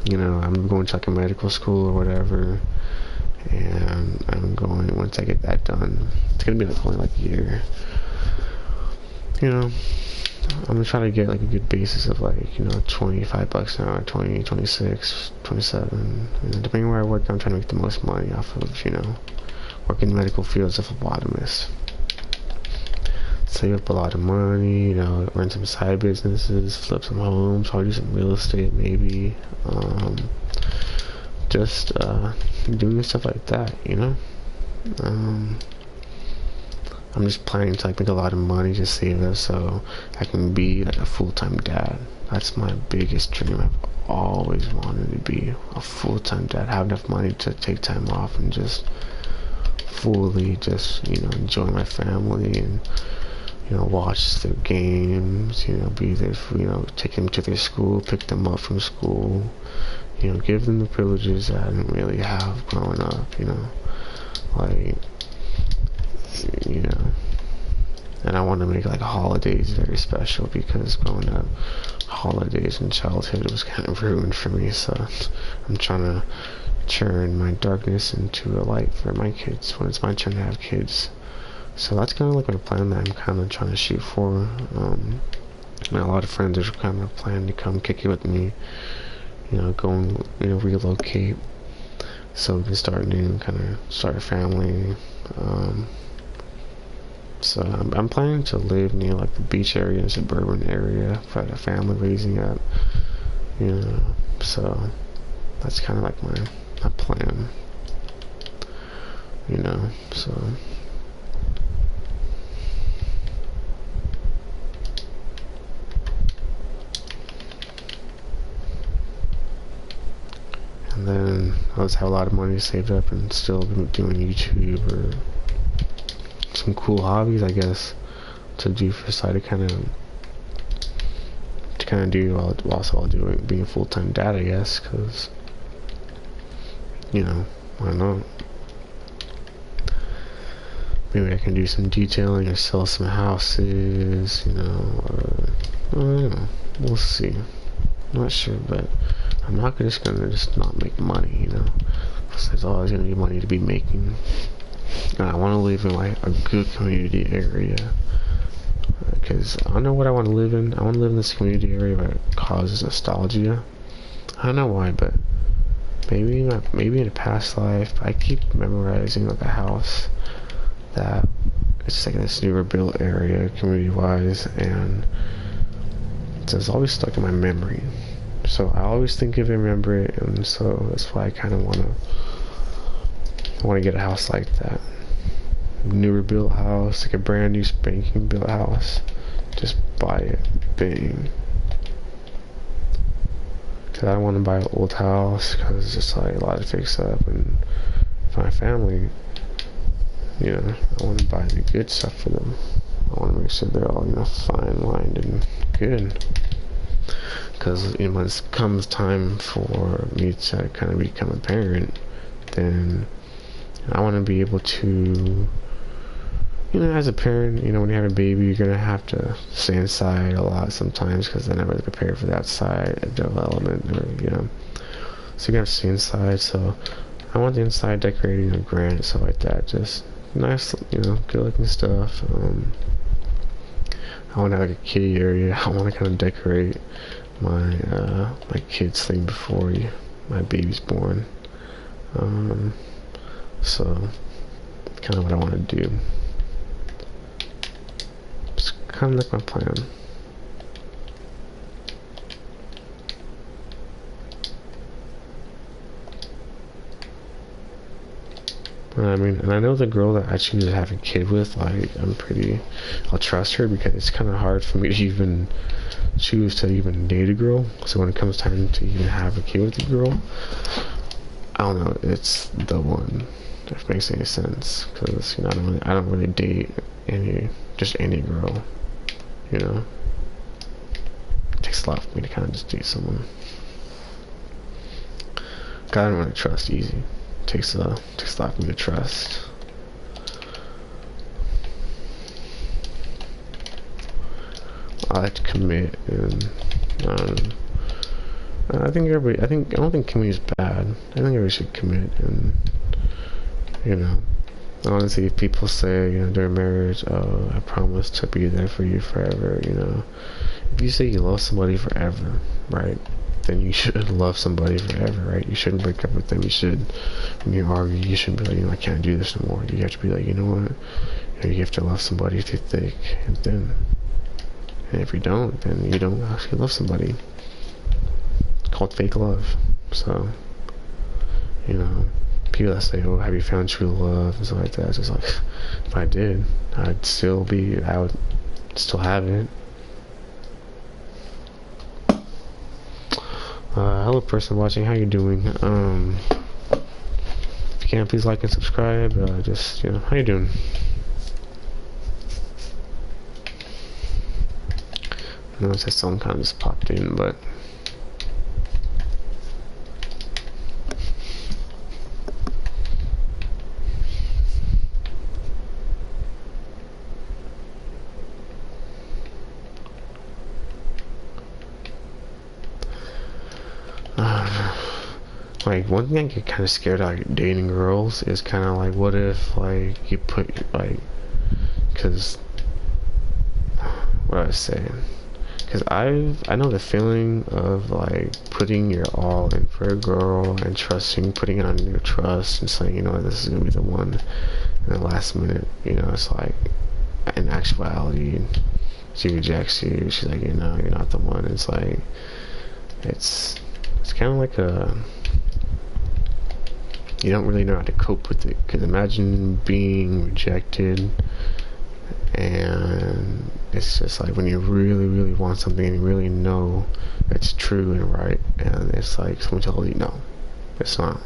You know, I'm going to like a medical school or whatever, and I'm going, once I get that done, it's gonna be like only like a year. You know, I'm gonna try to get like a good basis of like, you know, $25 an hour, 20, 26, 27. You know, depending where I work, I'm trying to make the most money off of, you know, working in the medical field as a phlebotomist. Save up a lot of money, you know, run some side businesses, flip some homes, probably do some real estate maybe. Just doing stuff like that, you know. I'm just planning to like make a lot of money to save up so I can be like a full-time dad. That's my biggest dream. I've always wanted to be a full-time dad, have enough money to take time off and just fully just, you know, enjoy my family and, you know, watch their games, you know, be there for, you know, take them to their school, pick them up from school, you know, give them the privileges that I didn't really have growing up, you know, like, you know. And I want to make like holidays very special, because growing up, holidays and childhood was kind of ruined for me. So I'm trying to turn my darkness into a light for my kids when it's my turn to have kids. So that's kind of like my plan that I'm kind of trying to shoot for. And a lot of friends are kind of planning to come kick it with me, you know, go and, you know, relocate so we can start new, kind of start a family. So I'm planning to live near like the beach area, and suburban area, for a family raising up, you know. So that's kind of like my plan, you know. So and then I'll just have a lot of money saved up and still be doing YouTube or some cool hobbies, I guess, to do for the side to kind of do while doing being a full-time dad, I guess, because, you know, why not? Maybe I can do some detailing or sell some houses, you know, or I don't know. We'll see. I'm not sure, but I'm not just gonna not make money, you know, because there's always gonna be money to be making. And I want to live in like a good community area, because I know what I want to live in. I want to live in this community area where it causes nostalgia. I don't know why, but maybe in a past life I keep memorizing like a house that it's like this newer built area community wise, and it's always stuck in my memory. So I always think of it, remember it, and so that's why I kind of want to get a house like that. Newer built house, like a brand new spanking built house. Just buy it, bang. Cause I don't want to buy an old house, cause it's just like a lot to fix up, and for my family, you know, I want to buy the good stuff for them. I want to make sure they're all, you know, fine lined and good. Cause, you know, when it comes time for me to kind of become a parent, then I want to be able to, you know, as a parent, you know, when you have a baby, you're gonna have to stay inside a lot sometimes because they're not really prepared for the outside development, or you know, so you're gonna have to stay inside. So I want the inside decorating, you know, grand and stuff like that, just nice, you know, good looking stuff. I want to have like a kitty area. I want to kind of decorate my my kids' thing before my baby's born. So kind of what I want to do. It's kind of like my plan. I mean, and I know the girl that I choose to have a kid with, like, I'll trust her, because it's kind of hard for me to even choose to even date a girl. So when it comes time to even have a kid with a girl, I don't know, it's the one, if it makes any sense, because, you know, I don't really date just any girl, you know. It takes a lot for me to kind of just date someone. God, I don't want to trust easy. Takes a lot for me to trust. I like to commit, and I don't think committing is bad. I think everybody should commit, and you know, honestly, if people say, you know, during marriage, oh, I promise to be there for you forever, you know, if you say you love somebody forever, right? Then you should love somebody forever, right? You shouldn't break up with them. You should, when you argue, you shouldn't be like, you know, I can't do this no more. You have to be like, you know what? You know, you have to love somebody through thick and thin. And if you don't, then you don't actually love somebody. It's called fake love. So, you know, people that say, oh, have you found true love and stuff like that, it's just like, if I did, I would still have it. Hello person watching, how you doing? If you can, please like and subscribe. Just, you know, how you doing? I know it says someone kind of just popped in, but like, one thing I get kind of scared of, like, dating girls is kind of like, what if, like, you put, like, because, what I was saying, because I know the feeling of, like, putting your all in for a girl and putting it on your trust and saying, you know, this is gonna be the one, in the last minute, you know, it's like, in actuality, she rejects you, she's like, you know, you're not the one. It's like, it's kind of like you don't really know how to cope with it, because imagine being rejected, and it's just like when you really, really want something and you really know it's true and right, and it's like someone tells you, no, it's not.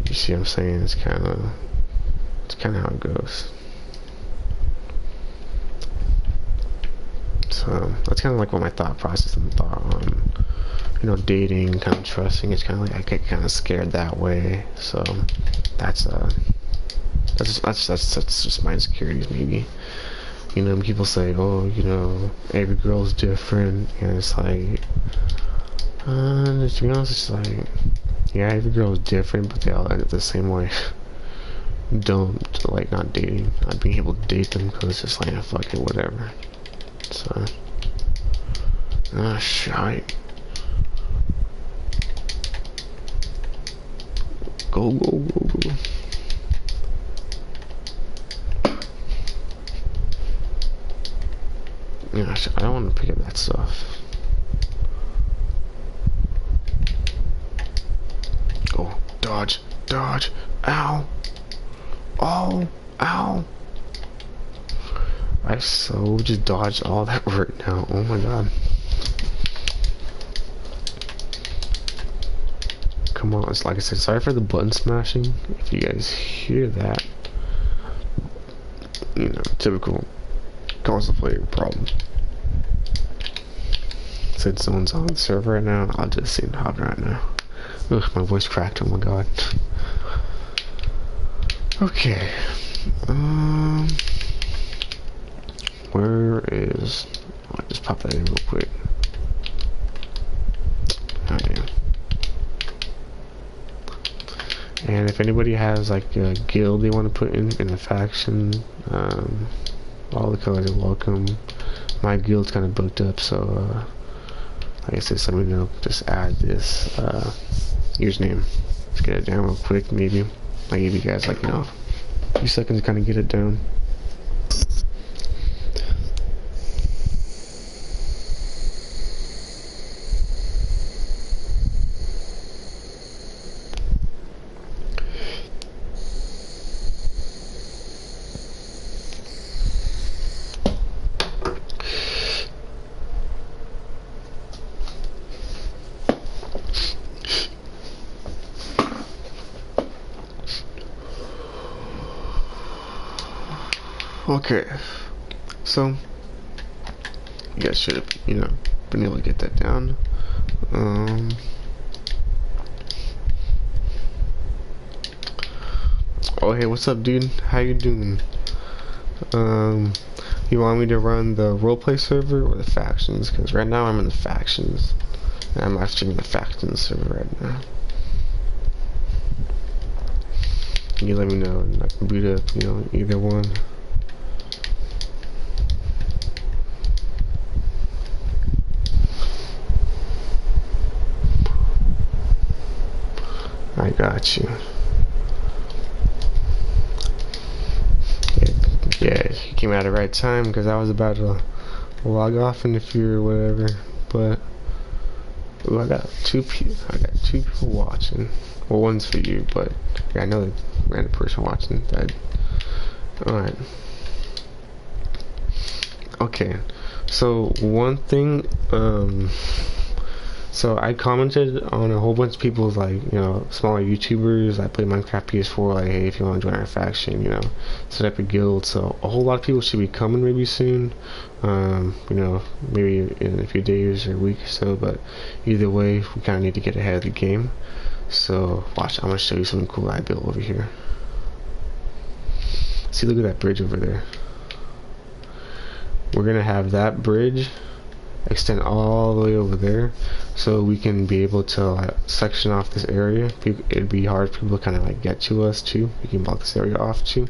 You see what I'm saying? It's kind of how it goes. So that's kind of like what my thought process and thought on, you know, dating, kind of trusting. It's kind of like I get kind of scared that way. So that's just my insecurities, maybe. You know, people say, oh, you know, every girl's different, and it's like, to be honest, it's like, yeah, every girl's different, but they all end up the same way. Don't like not dating, not being able to date them, because it's just like, fuck it, whatever. So, shite. Go. Yeah, I don't want to pick up that stuff. Oh, dodge, ow, oh, ow. I so just dodged all that right now. Oh my god. Come on, it's like I said, sorry for the button smashing. If you guys hear that, you know, typical console player problem. Since someone's on the server right now, I'll just see them hop right now. Ugh, my voice cracked, oh my god. Okay. Um, where is? I'll just pop that in real quick. Oh yeah. And if anybody has like a guild they want to put in a faction, all the colors are welcome. My guild's kind of booked up, so like I said, let me know. Just add this username. Let's get it down real quick. Maybe I give you guys like a few seconds to kind of get it down. Okay, so you guys should have, been able to get that down. Oh hey, what's up, dude? How you doing? You want me to run the roleplay server or the factions? Because right now I'm in the factions, and I'm actually in the factions server right now. You let me know, and I can boot up, either one. I got you. Yeah, you came at the right time because I was about to log off in a few or whatever. But ooh, I got two people watching. Well, one's for you, but yeah, I know the random person watching. All right. Okay. So one thing, so I commented on a whole bunch of people's smaller YouTubers that play Minecraft PS4, like, hey, if you want to join our faction, set up a guild. So a whole lot of people should be coming maybe soon, maybe in a few days or a week or so, but either way, we kind of need to get ahead of the game. So watch, I'm going to show you something cool I built over here. See, look at that bridge over there. We're going to have that bridge extend all the way over there, so we can be able to section off this area. It'd be hard for people to kind of get to us too. We can block this area off too,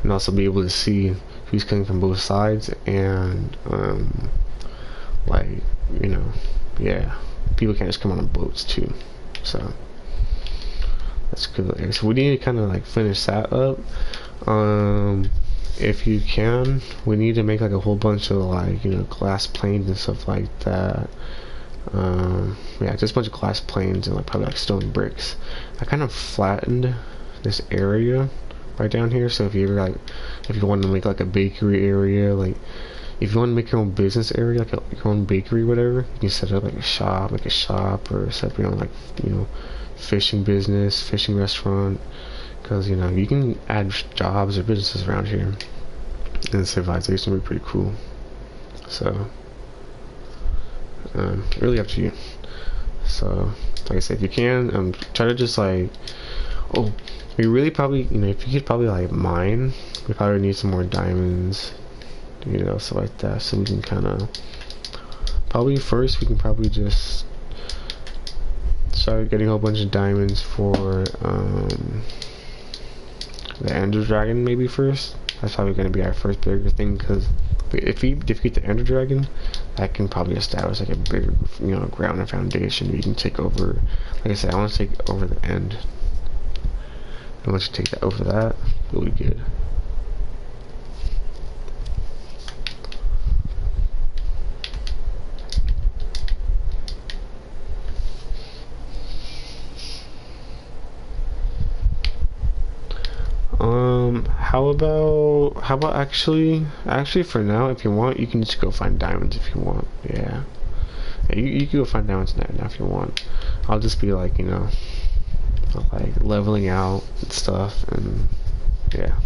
and also be able to see who's coming from both sides, and yeah, people can't just come on boats too. So that's good. So we need to kind of finish that up. If you can, we need to make a whole bunch of glass planes and stuff like that. Yeah, just a bunch of glass planes and probably stone bricks. I kind of flattened this area right down here, so if you ever if you want to make a bakery area, if you want to make your own business area, your own bakery, whatever, you can set up a shop, or set up your own fishing business, fishing restaurant, because you can add jobs or businesses around here, and civilization would be pretty cool. So really up to you. So like I said, if you can, try to just oh, we really probably, if you could probably mine, we probably need some more diamonds, stuff like that, so we can kind of probably first we can probably just start getting a whole bunch of diamonds for the Ender Dragon maybe first. That's probably going to be our first bigger thing, because if we defeat the Ender Dragon, that can probably establish a bigger ground and foundation. We can take over, like I said, I want to take over the end, and once you take that over that, it'll be good. How about actually for now, if you want, you can just go find diamonds if you want. Yeah, you can go find diamonds now if you want. I'll just be leveling out and stuff, and yeah,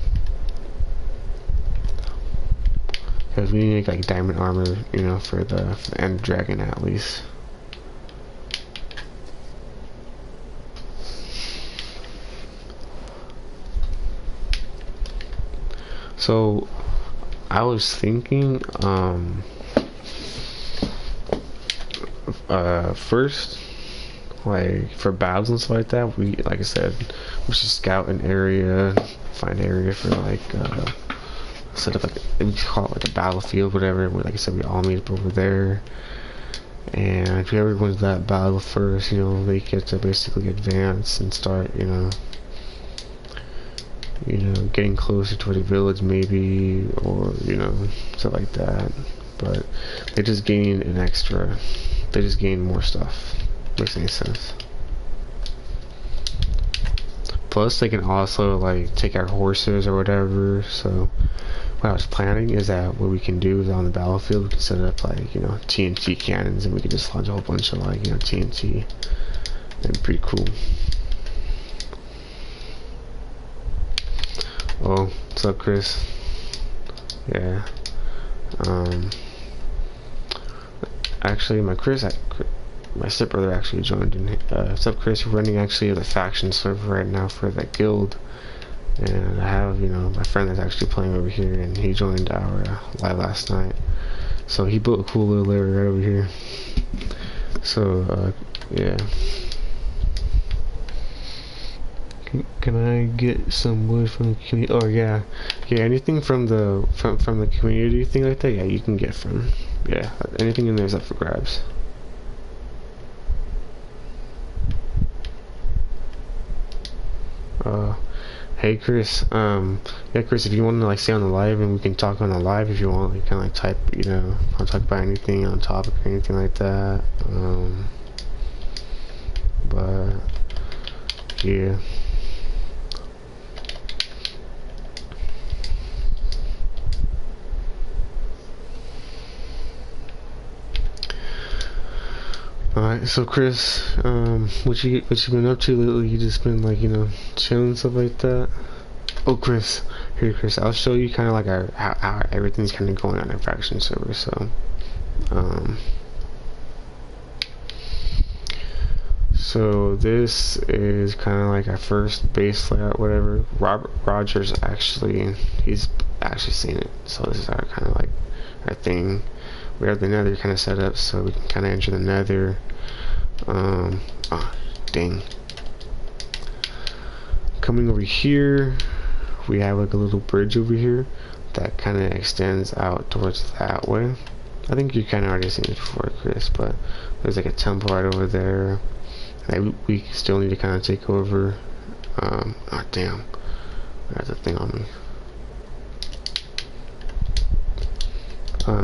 because we need to make diamond armor, for the End Dragon at least. So I was thinking, first, like for battles and stuff like that, we, like I said, we should scout an area, find an area for like, set up like, we call it like a battlefield, whatever. Like I said, we all meet up over there, and whoever wins that battle first, you know, they get to basically advance and start, getting closer to the village maybe, or, stuff like that. But they just gain they just gain more stuff. Makes any sense. Plus they can also like take our horses or whatever, so what I was planning is that what we can do is on the battlefield we can set up like, TNT cannons, and we can just launch a whole bunch of like, TNT. That'd be pretty cool. Oh, what's up, Chris? Yeah. Actually, my stepbrother actually joined in. What's up, Chris? We're running actually the faction server right now for that guild. And I have, my friend that's actually playing over here, and he joined our live last night. So he built a cool little area right over here. So, yeah. Can I get some wood from the community? Oh yeah, anything from the community thing like that. Yeah, you can get from. Yeah, anything in there is up for grabs. Hey Chris. Yeah, Chris, if you want to like stay on the live and we can talk on the live if you want, like kind of like type, I'll talk about anything on topic or anything like that. But yeah. Alright, so Chris, what you been up to lately? You just been like, chilling, stuff like that? Oh Chris, here Chris, I'll show you kind of like how everything's kind of going on in faction server. So this is kind of like our first base layout, whatever. Roger's he's actually seen it, so this is our kind of like our thing. We have the nether kind of set up so we can kind of enter the nether. Dang. Coming over here, we have like a little bridge over here that kind of extends out towards that way. I think you kind of already seen it before, Chris, but there's like a temple right over there that we still need to kind of take over. Oh damn, I got the thing on me.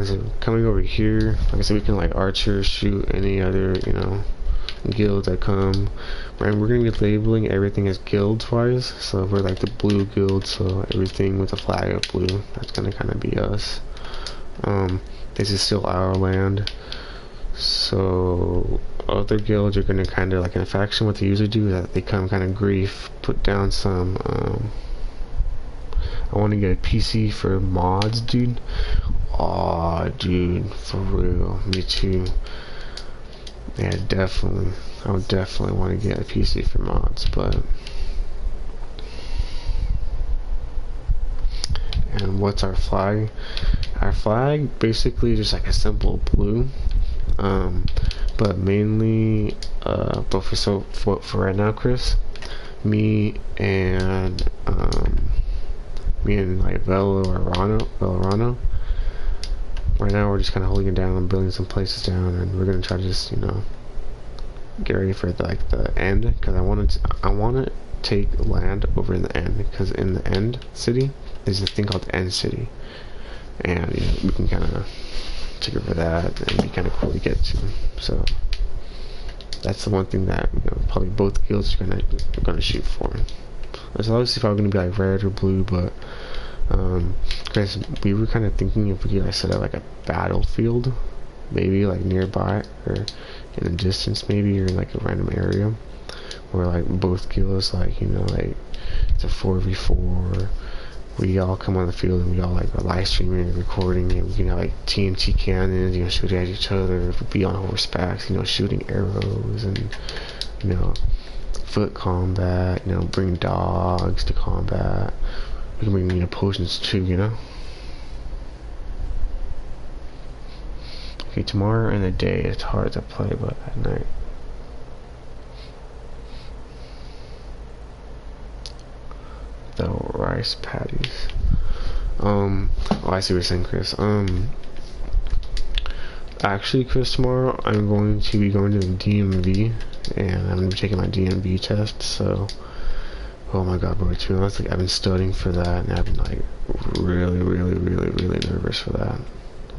So coming over here, like I said, we can like archer shoot any other, guilds that come. And we're gonna be labeling everything as guilds wise, so we're like the blue guild, so everything with a flag of blue, that's gonna kind of be us. This is still our land, so other guilds are gonna kind of like in a faction, what they usually do is that they come kind of grief, put down some I want to get a PC for mods, dude. Aw, dude, for real, me too. Yeah, definitely. I would definitely want to get a PC for mods, but. And what's our flag? Our flag basically just like a simple blue, but mainly, but for right now, Chris, me and like Velorano. Right now we're just kind of holding it down and building some places down, and we're gonna try to just get ready for the end, because I want to take land over in the end, because in the end city there's a thing called the end city, and we can kind of take over that and be kind of cool to get to. So that's the one thing that probably both guilds are gonna shoot for. It's obviously probably gonna be like red or blue, but guys, we were kind of thinking if we could set up like a battlefield, maybe like nearby or in the distance, maybe, or in like a random area where like both guilds, like like it's a 4v4. We all come on the field and we all like are live streaming and recording, and we can have like TNT cannons, shooting at each other, be on horsebacks, shooting arrows, and foot combat, bring dogs to combat. We can make me potions too, you know? Okay, tomorrow in the day it's hard to play, but at night. The rice patties. Oh, I see what you're saying, Chris. Actually, Chris, tomorrow I'm going to be going to the DMV, and I'm going to be taking my DMV test, so, oh my god, bro, to be honest, like, I've been studying for that, and I've been, like, really nervous for that.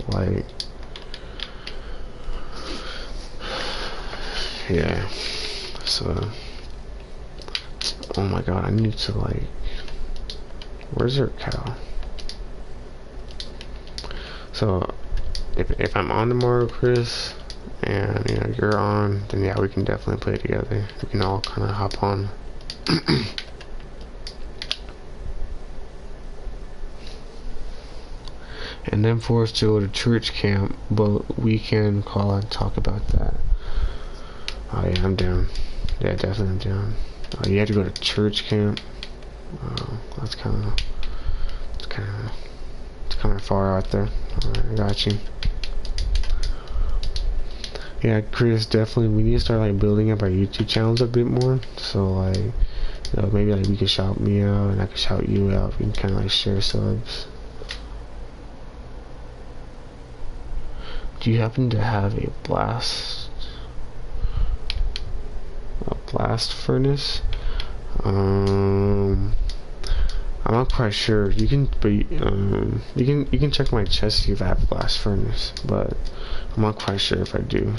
Like, yeah, so, oh my god, I need to, like, where's your cow? So, if I'm on tomorrow, Chris, and, you know, you're on, then yeah, we can definitely play together. We can all kind of hop on. And then for us to go to church camp, but we can call and talk about that. Oh yeah, I'm down. Yeah, definitely I'm down. Oh, you have to go to church camp. Oh, that's kind of far out there. Alright, I got you. Yeah, Chris, definitely we need to start like building up our YouTube channels a bit more. So like, you know, maybe like we could shout me out and I could shout you out. We can kind of like share subs. Do you happen to have a blast furnace? I'm not quite sure. You can, but you can check my chest see if I have a blast furnace, but I'm not quite sure if I do.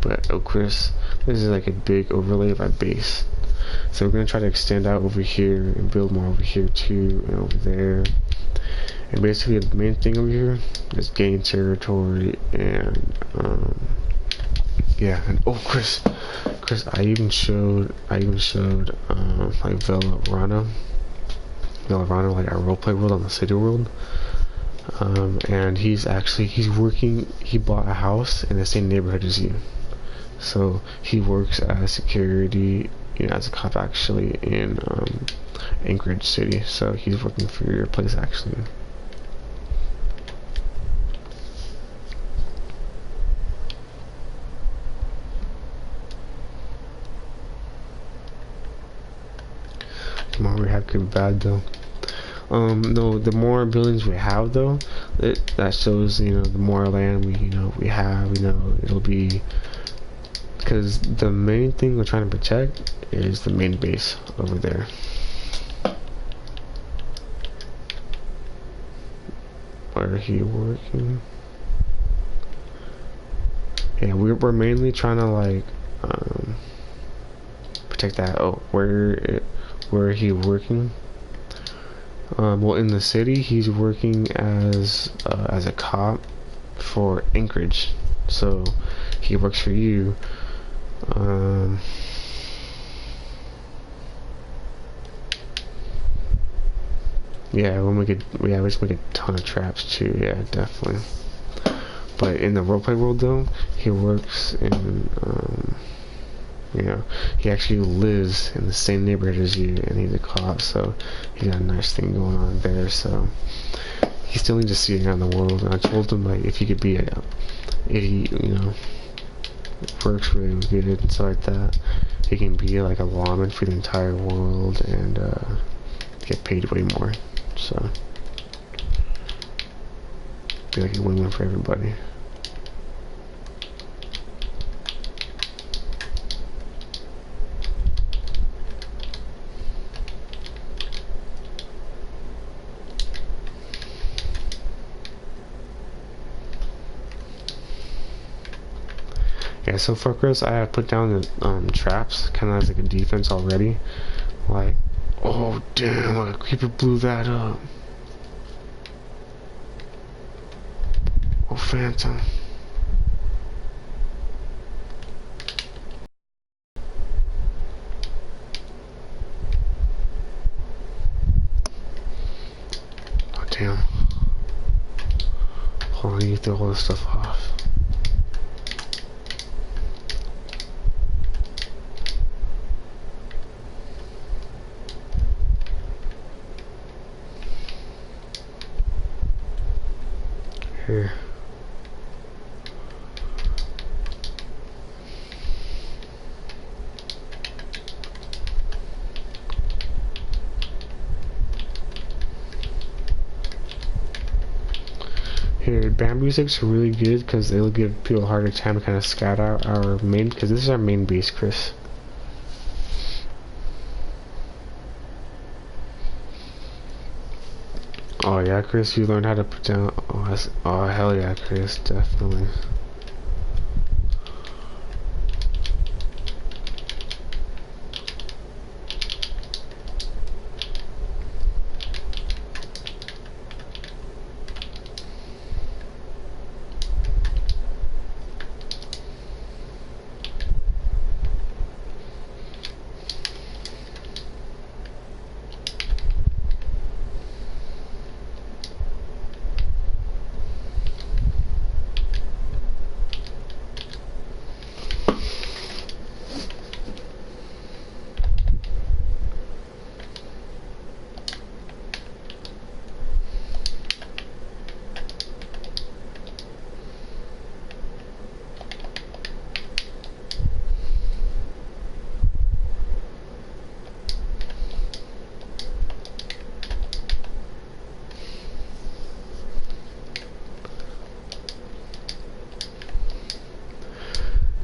But oh, Chris, this is like a big overlay of our base. So we're gonna try to extend out over here and build more over here too, and over there. And basically, the main thing over here is gain territory and yeah. And oh, Chris, I even showed like Velarano, like our roleplay world on the city world. And he's working. He bought a house in the same neighborhood as you, so he works as security, you know, as a cop actually in Anchorage City. So he's working for your place actually. Tomorrow we have good bad though. No, the more buildings we have though, that shows, you know, the more land we have, you know, it'll be, because the main thing we're trying to protect is the main base over there. Where are he working? Yeah, we're mainly trying to like protect that. Oh, where he working? Well, in the city, he's working as a cop for Anchorage, so he works for you. Yeah, we just make a ton of traps too. Yeah, definitely. But in the roleplay world, though, he works in you know, he actually lives in the same neighborhood as you, and he's a cop, so he's got a nice thing going on there. So he still needs to see around the world. And I told him like if he could be if he, you know, works really good and stuff like that, he can be like a lawman for the entire world and get paid way more. So be like a win-win for everybody. Yeah, so for Chris, I have put down the traps, kind of as like a defense already. Like, oh damn, like a creeper blew that up. Oh, Phantom. Oh damn. Hold on, I need to throw all this stuff off. Here. Here, bamboo sticks are really good because they'll give people a harder time to kind of scout out our main, because this is our main base, Chris. Oh yeah, Chris, you learned how to put down. Oh hell yeah, Chris, definitely.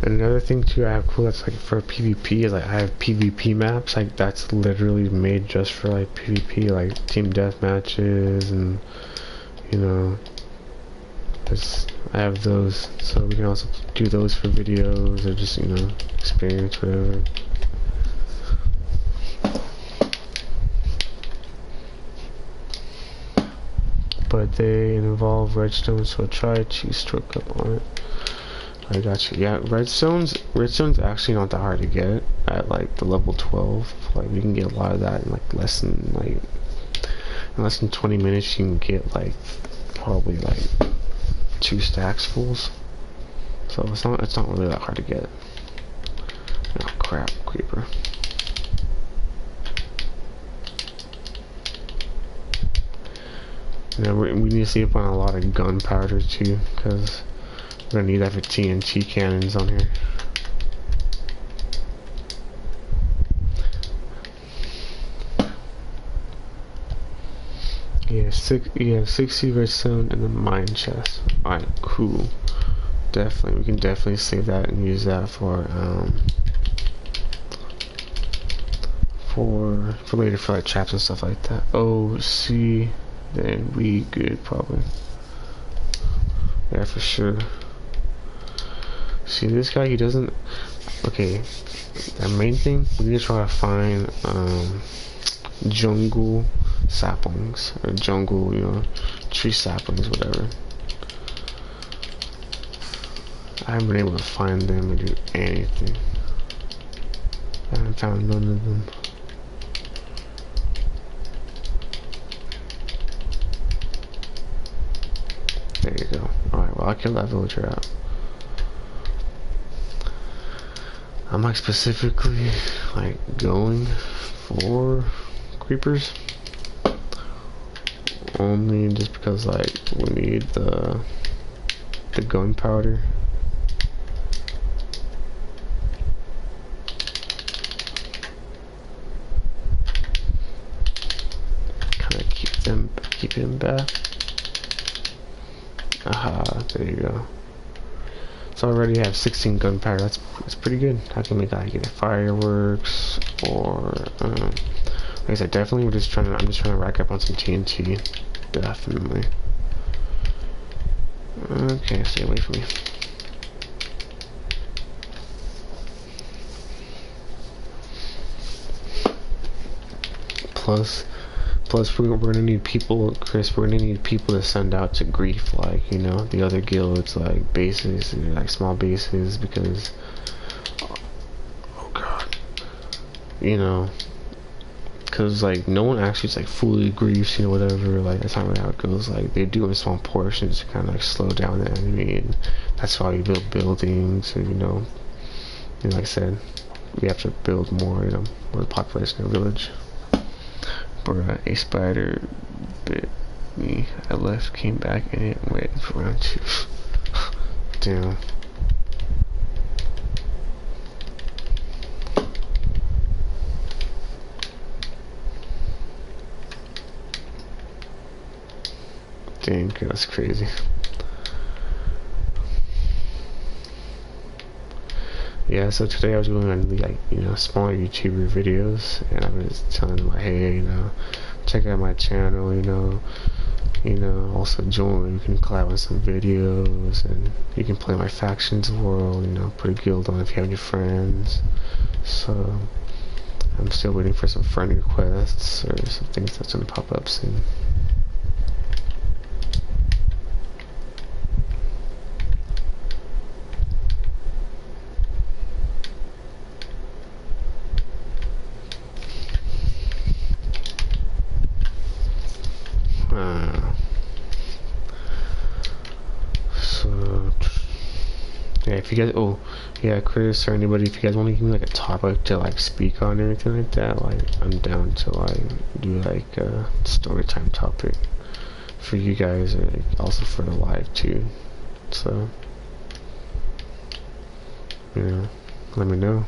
And another thing too I have cool that's like for PvP is like I have PvP maps, like that's literally made just for like PvP, like team death matches, and you know, I have those, so we can also do those for videos or just, you know, experience, whatever. But they involve redstone, so try to stroke up on it. I got you. Yeah, redstone's actually not that hard to get at like the level 12. Like we can get a lot of that in like less than 20 minutes. You can get like probably like 2 stacks fulls. So it's not really that hard to get. Oh crap, creeper. And then we need to save on a lot of gunpowder too, because we're gonna need that for TNT cannons on here. Yeah, 60 redstone in the mine chest. Alright, cool. Definitely, we can definitely save that and use that for later for like traps and stuff like that. Oh, see, then we good probably. Yeah, for sure. See, this guy, he doesn't. Okay, the main thing, we need to try to find jungle saplings, or jungle, you know, tree saplings, whatever. I haven't been able to find them or do anything. I haven't found none of them. There you go. Alright, well, I killed that villager out. I'm like specifically like going for creepers only just because like we need the gunpowder. Kind of keep him back. Aha, there you go. So I already have 16 gunpowder. That's pretty good. I can make like either fireworks or like I said, definitely I'm just trying to rack up on some TNT. Definitely. Okay, stay away from me. Plus we're gonna need people, Chris. We're gonna need people to send out to grief, like, you know, the other guilds, like bases, like small bases, because oh god, you know, because like no one actually like fully grieves, you know, whatever. Like that's not really how it goes. Like they do in small portions to kind of like slow down the enemy, and that's why you build buildings, and you know, and like I said, we have to build more, you know, more population in the village. Bruh, a spider bit me. I left, came back, and it waited for round 2. Damn. Dang, that's crazy. Yeah, so today I was going on like, you know, smaller YouTuber videos, and I was telling them like, hey, you know, check out my channel, you know, also join, you can collab on some videos, and you can play my Factions World, you know, put a guild on if you have any friends. So I'm still waiting for some friend requests or some things that's gonna pop up soon. So yeah, if you guys, oh yeah, Chris or anybody, if you guys want to give me like a topic to like speak on or anything like that, like I'm down to like do like a story time topic for you guys, or like also for the live too. So you know, let me know.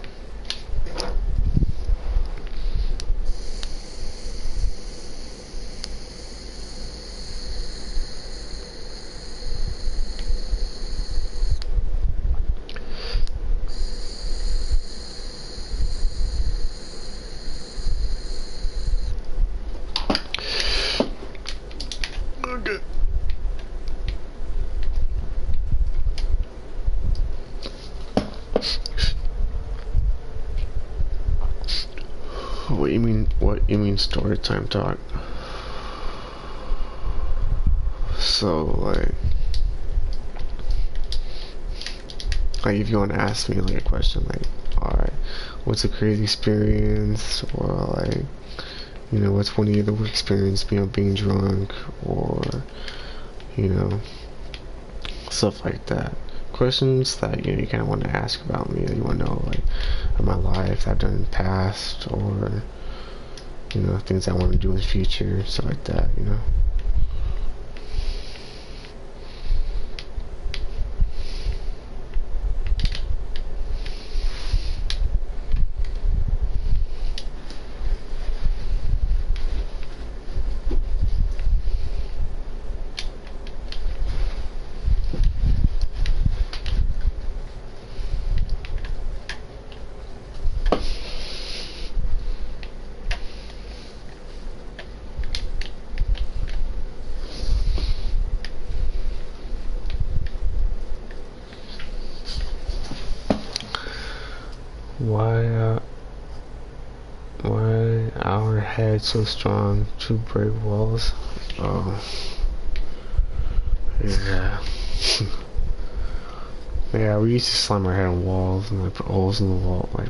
Okay. What you mean? What you mean? Story time talk? So like if you want to ask me like a question, like, alright, what's a crazy experience, or like, you know, what's one of your worst experience, you know, being drunk, or you know, stuff like that. Questions that, you know, you kind of want to ask about me, or you want to know like of my life that I've done in the past, or you know, things I want to do in the future, stuff like that, you know. Why our head so strong to break walls? Oh, yeah. Yeah, we used to slam our head on walls and like put holes in the wall. We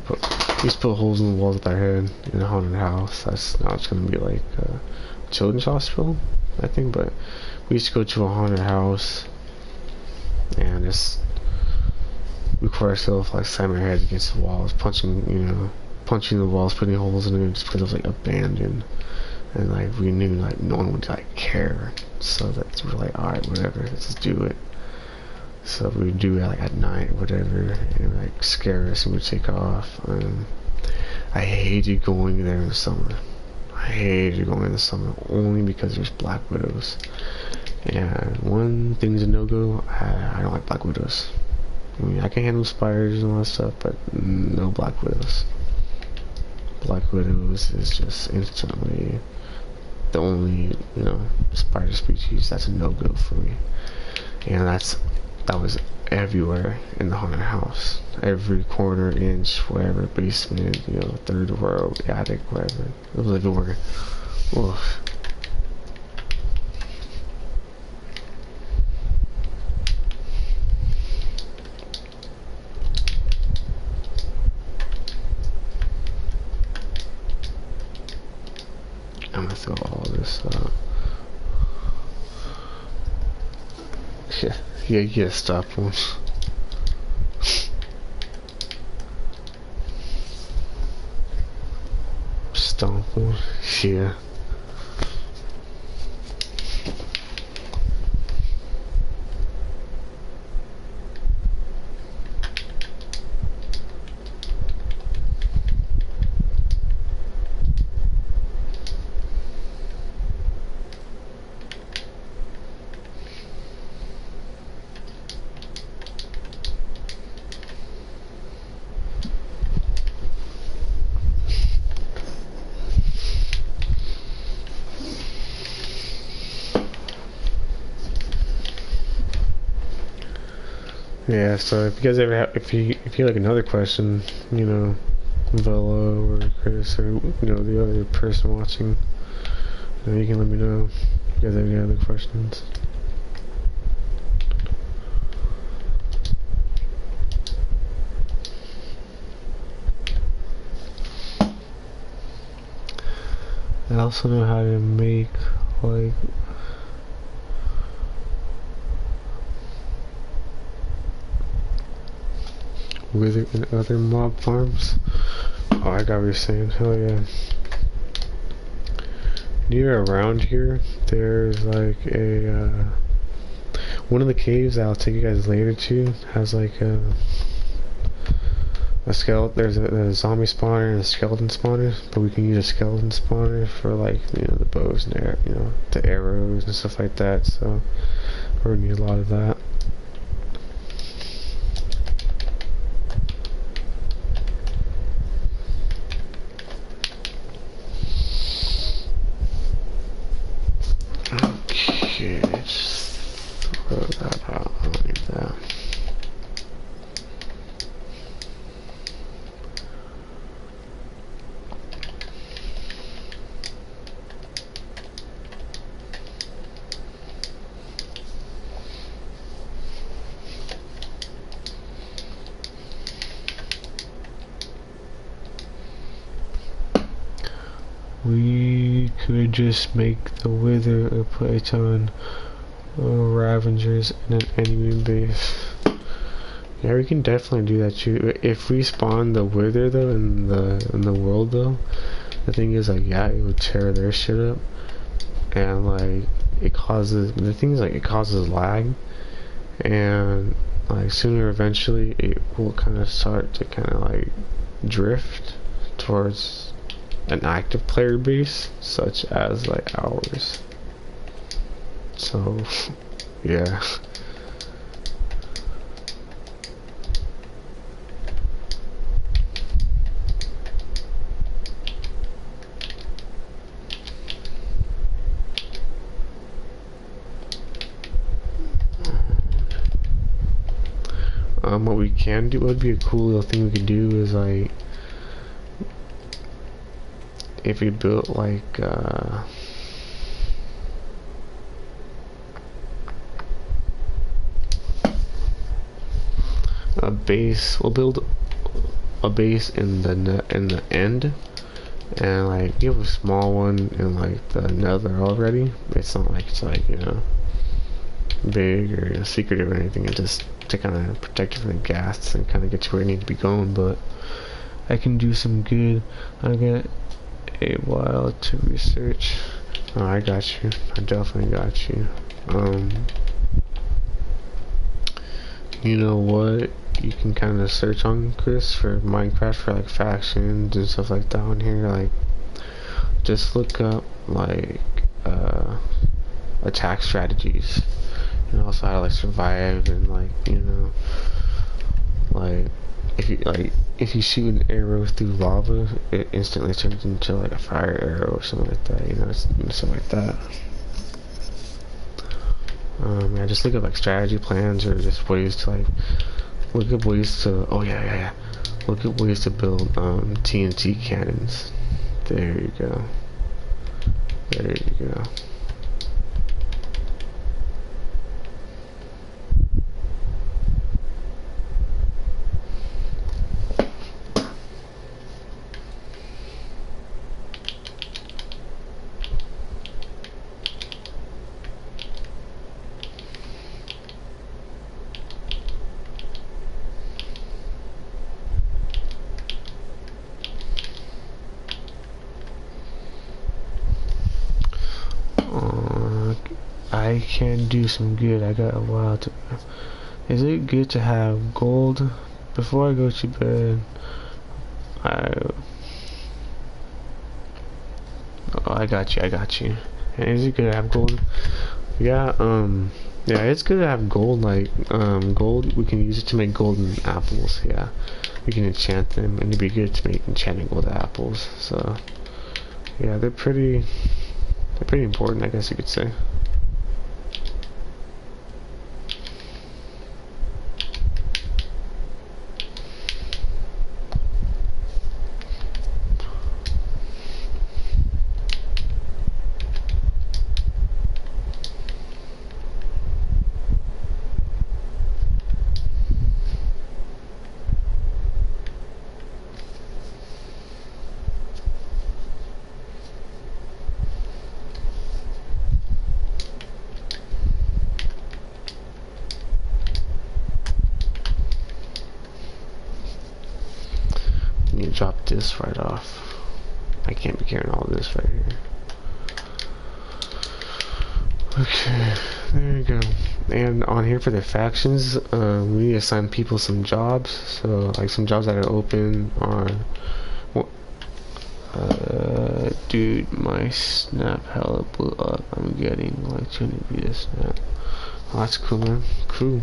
used to put holes in the walls with our head in a haunted house. That's now it's gonna be like a children's hospital, I think. But we used to go to a haunted house and just record ourselves like slamming our heads against the walls, punching the walls, putting holes in it just because it was like abandoned, and like we knew like no one would like care, so that's we're like, alright, whatever, let's just do it. So we would do it like at night or whatever, and like scare us and we'd take off. I hated going there in the summer. I hated going in the summer only because there's black widows. And one thing's a no-go, I don't like black widows. I mean, I can handle spiders and all that stuff, but no black widows. Black widows is just instantly the only, you know, spider species that's a no-go for me. And that was everywhere in the haunted house. Every corner, inch, wherever, basement, you know, third world, attic, whatever. It was everywhere. Oof. I'm gonna throw all this up. Yeah, stop one. Stomp one. Yeah. Yeah, so if you guys ever have, if you like another question, you know, Velo or Chris or the other person watching, you can let me know if you guys have any other questions. I also know how to make like wither and other mob farms. Oh, I got what you're saying. Hell yeah. Near around here, there's like a one of the caves that I'll take you guys later to has like a skeleton. There's a zombie spawner and a skeleton spawner, but we can use a skeleton spawner for like the bows and the arrows and stuff like that. So we're gonna need a lot of that. Okay, just throw that out. I don't need that. We could just make the wither or put a ton of ravengers in an enemy base. Yeah, we can definitely do that too. If we spawn the wither though in the world though, the thing is like it would tear their shit up, and like it causes lag, and like sooner or eventually it will kind of start to kind of like drift towards an active player base such as like ours. So yeah. What we can do, what would be a cool little thing we could do is like if we built like a base. We'll build a base in the end, and like give a small one in like the nether already. It's not like it's like big or secretive or anything. It's just to kind of protect you from the gas and kind of get you where you need to be going. But I can do some good. I get a while to research. Oh, I got you. I definitely got you. You know what? You can kind of search on Chris for Minecraft for like factions and stuff like that on here. Like, just look up like attack strategies, and also how to like survive, and like like if you shoot an arrow through lava, it instantly turns into like a fire arrow or something like that. Stuff like that. Yeah, just look up like strategy plans or just ways to like look up ways to look at ways to build TNT cannons. There you go. There you go. I can do some good. I got a while to. Is it good to have gold before I go to bed? I got you. I got you. Is it good to have gold? Yeah. Yeah, it's good to have gold. Like gold, we can use it to make golden apples. Yeah, we can enchant them, and it'd be good to make enchanting gold apples. So yeah, they're pretty important, I guess you could say. drop this right off. I can't be carrying all this right here. Okay, there you go. And on here for the factions, we need to assign people some jobs. So like some jobs that are open are, dude, my snap hella blew up. I'm getting like 200 via snap. Oh, that's cool, man. Cool.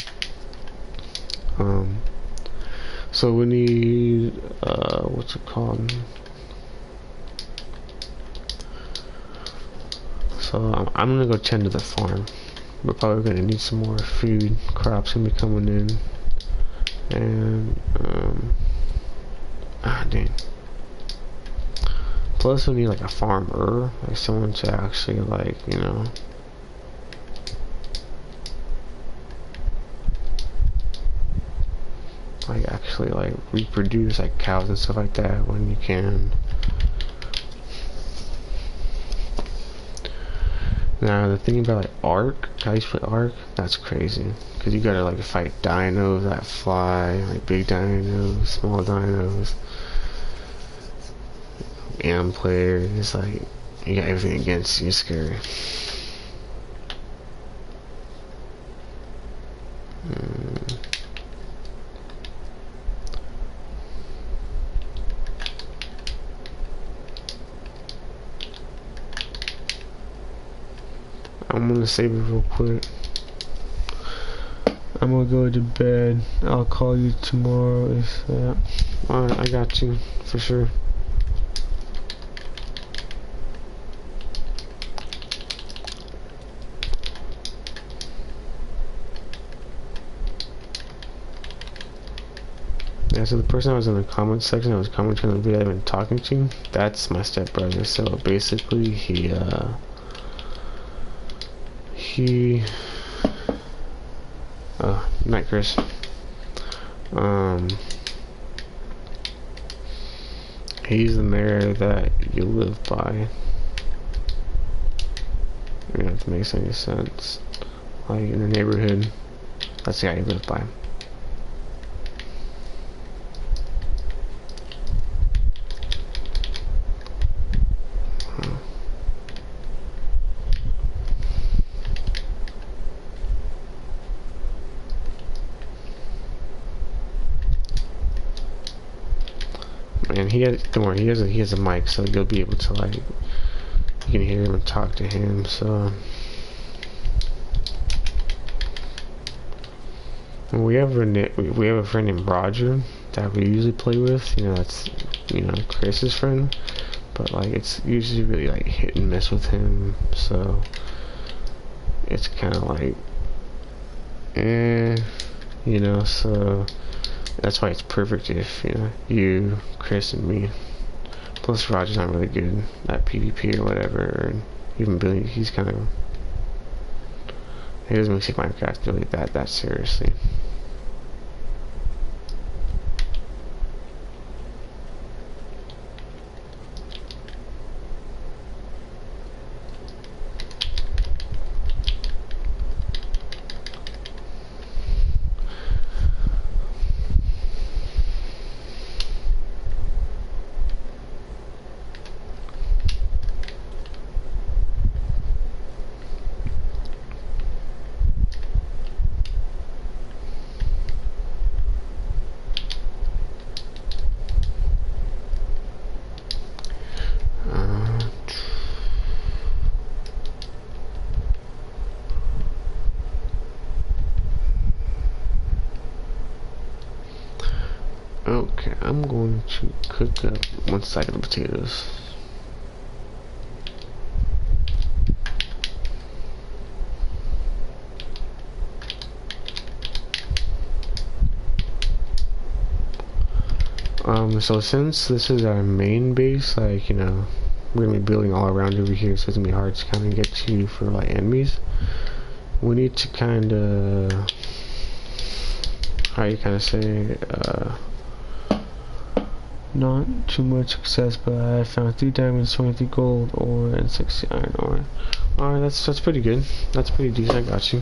So we need, what's it called? So I'm gonna go tend to the farm. We're probably gonna need some more food. Crops gonna be coming in, and dang. Plus we need like a farmer, like someone to actually like, you know, like actually like reproduce like cows and stuff like that when you can. Now the thing about like Ark, how you play Ark, that's crazy. Cause you gotta like fight dinos that fly, like big dinos, small dinos, and players. It's like you got everything against you. It's scary. I'm gonna save it real quick. I'm gonna go to bed. I'll call you tomorrow if alright, I got you for sure. Yeah, so the person that was in the comment section that was commenting on the video I've been talking to, that's my stepbrother. So basically Night Chris. He's the mayor that you live by. I mean, if it makes any sense. Like in the neighborhood, that's the guy you live by. And he has, don't worry, he has a mic, so you'll be able to like, you can hear him and talk to him. So and we have a friend named Roger that we usually play with. You know, that's, you know, Chris's friend, but like it's usually really like hit and miss with him. So it's kind of like, you know, so. That's why it's perfect if, you know, you, Chris, and me. Plus Roger's not really good at PvP or whatever, and even Billy, he's kind of, he doesn't really take Minecraft really that seriously. Okay, I'm going to cook up one side of the potatoes. So since this is our main base, like, you know, we're gonna be building all around over here, so it's gonna be hard to kind of get to for like enemies. We need to kind of, how you kind of say, not too much success, but I found 3 diamonds, 23 gold ore, and 60 iron ore. Alright, that's pretty good. That's pretty decent. I got you.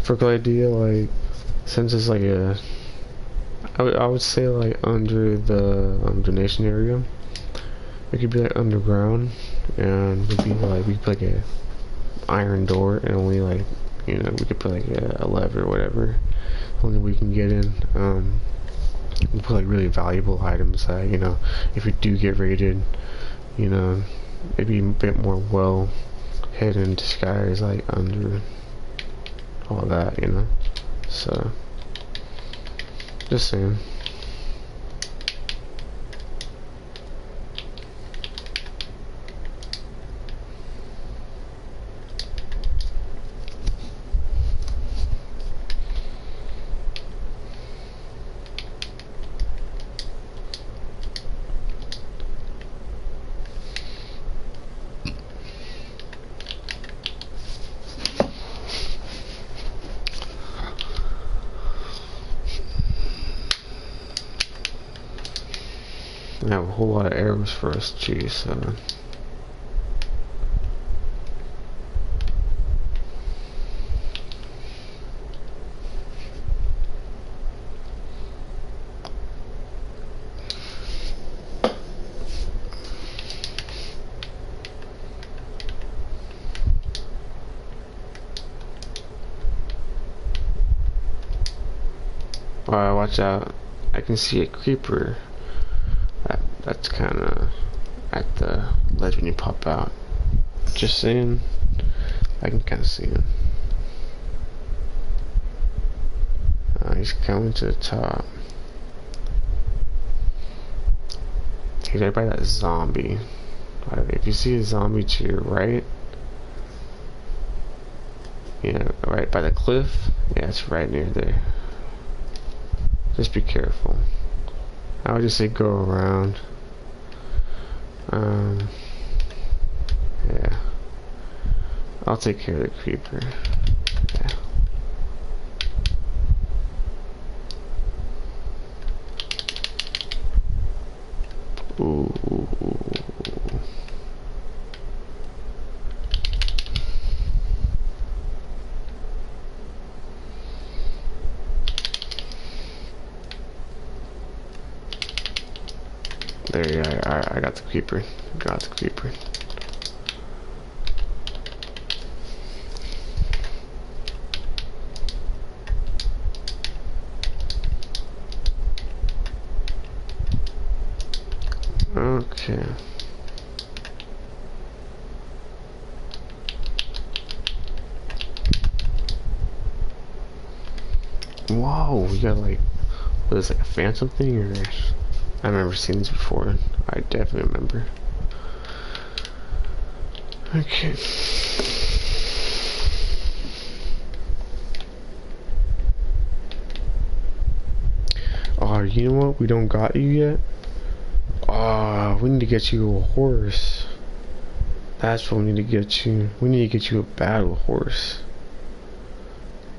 For a good idea, like since it's like I would say like under the donation area, it could be like underground, and we could put like a iron door, and only like, you know, we could put like a lever or whatever, only we can get in. We put like really valuable items that, you know, if we do get raided, you know, it'd be a bit more well hidden, disguised like under all that, you know. So just saying. I have a whole lot of arrows for us too, so watch out. I can see a creeper. That's kind of at the ledge when you pop out. Just saying, I can kind of see him. He's coming to the top. He's right by that zombie. If you see a zombie to your right, yeah, right by the cliff, yeah, it's right near there. Just be careful. I would just say go around. Yeah. I'll take care of the creeper. Yeah. Ooh. There you are. Alright, I got the creeper. Got the creeper. Okay. Whoa, we got like, what is it, like a phantom thing, or? I remember seeing this before. I definitely remember. Okay. Oh, you know what? We don't got you yet. Oh, we need to get you a horse. That's what we need to get you. We need to get you a battle horse.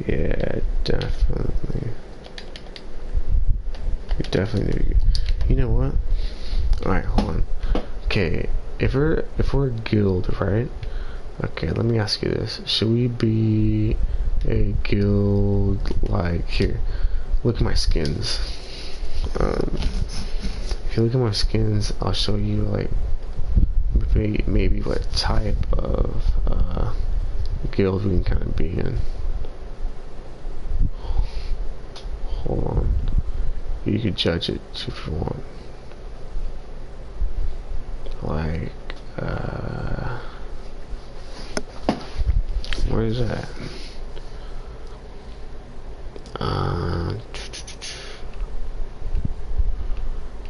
Yeah, definitely. We definitely need to get. You know what? Alright, hold on. Okay, if we're a guild, right? Okay, let me ask you this. Should we be a guild like here? Look at my skins. If you look at my skins, I'll show you like maybe what type of guild we can kind of be in. Hold on. You could judge it if you want. Like, where is that?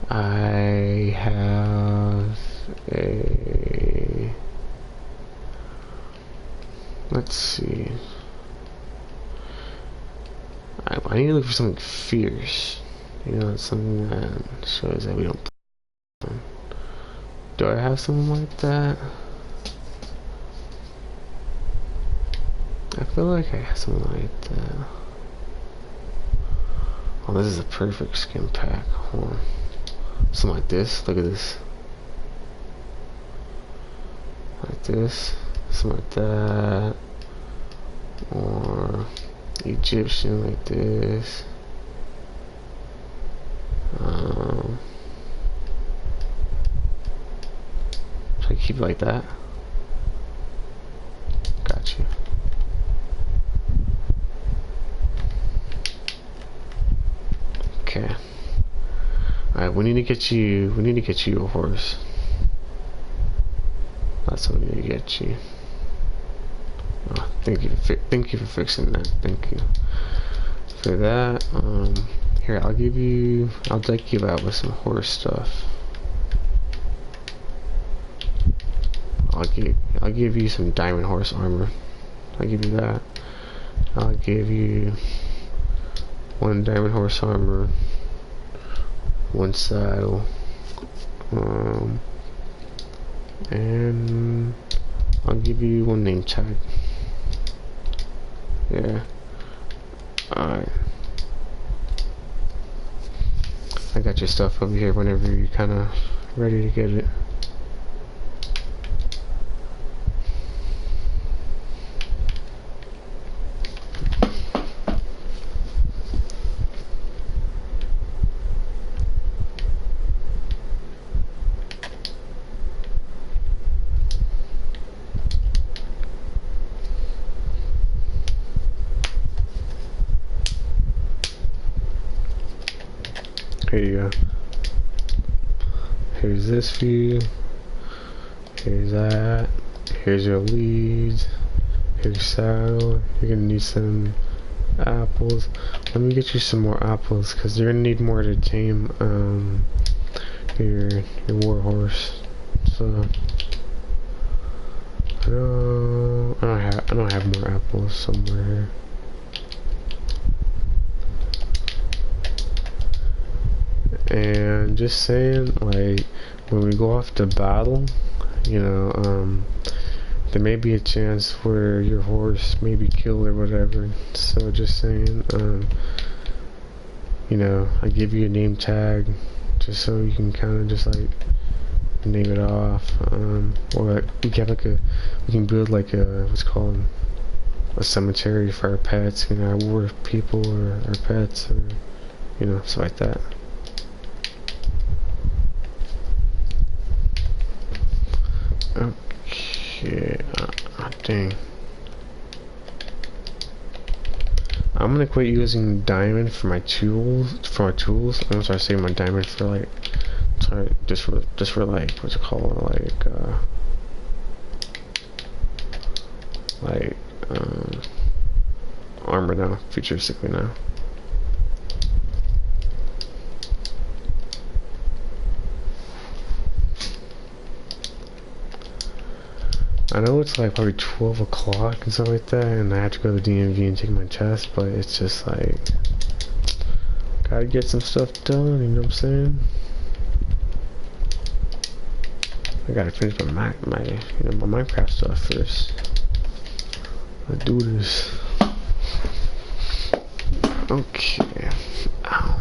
I have a. Let's see. I need to look for something fierce. You know, something that shows that we don't. Do I have something like that? I feel like I have something like that. Oh, this is a perfect skin pack. Hold on. Something like this. Look at this. Like this. Something like that. Or Egyptian like this. So I keep it like that. Got you. Okay. Alright, we need to get you a horse. That's what we need to get you. Oh, thank you for fixing that. Thank you for that. Here, I'll deck you out with some horse stuff. I'll give you some diamond horse armor. I'll give you that. I'll give you 1 diamond horse armor, 1 saddle, and I'll give you 1 name tag. Yeah. Alright. I got your stuff over here whenever you're kinda ready to get it. Here you go. Here's this for you. Here's that. Here's your leads. Here's your saddle. You're gonna need some apples. Let me get you some more apples because you're gonna need more to tame your war horse. So I don't have more apples somewhere here. And just saying, like, when we go off to battle, you know, there may be a chance where your horse may be killed or whatever. So just saying, you know, I give you a name tag just so you can kind of just like name it off, or like, we can build like a what's called a cemetery for our pets, you know, our war people or our pets, or you know, stuff like that. Okay, dang. I'm gonna quit using diamond for my tools. I'm gonna start saving my diamond for like, sorry, just for like, what's it called, like armor now, futuristically now. I know it's like probably 12 o'clock and stuff like that, and I have to go to the DMV and take my test, but it's just like, gotta get some stuff done, you know what I'm saying? I gotta finish my Minecraft stuff first. Let's do this. Okay. Ow.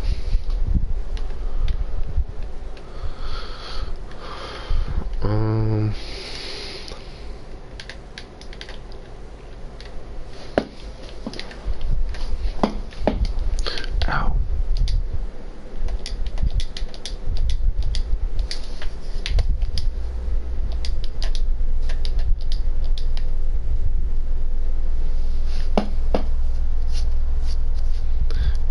Ow.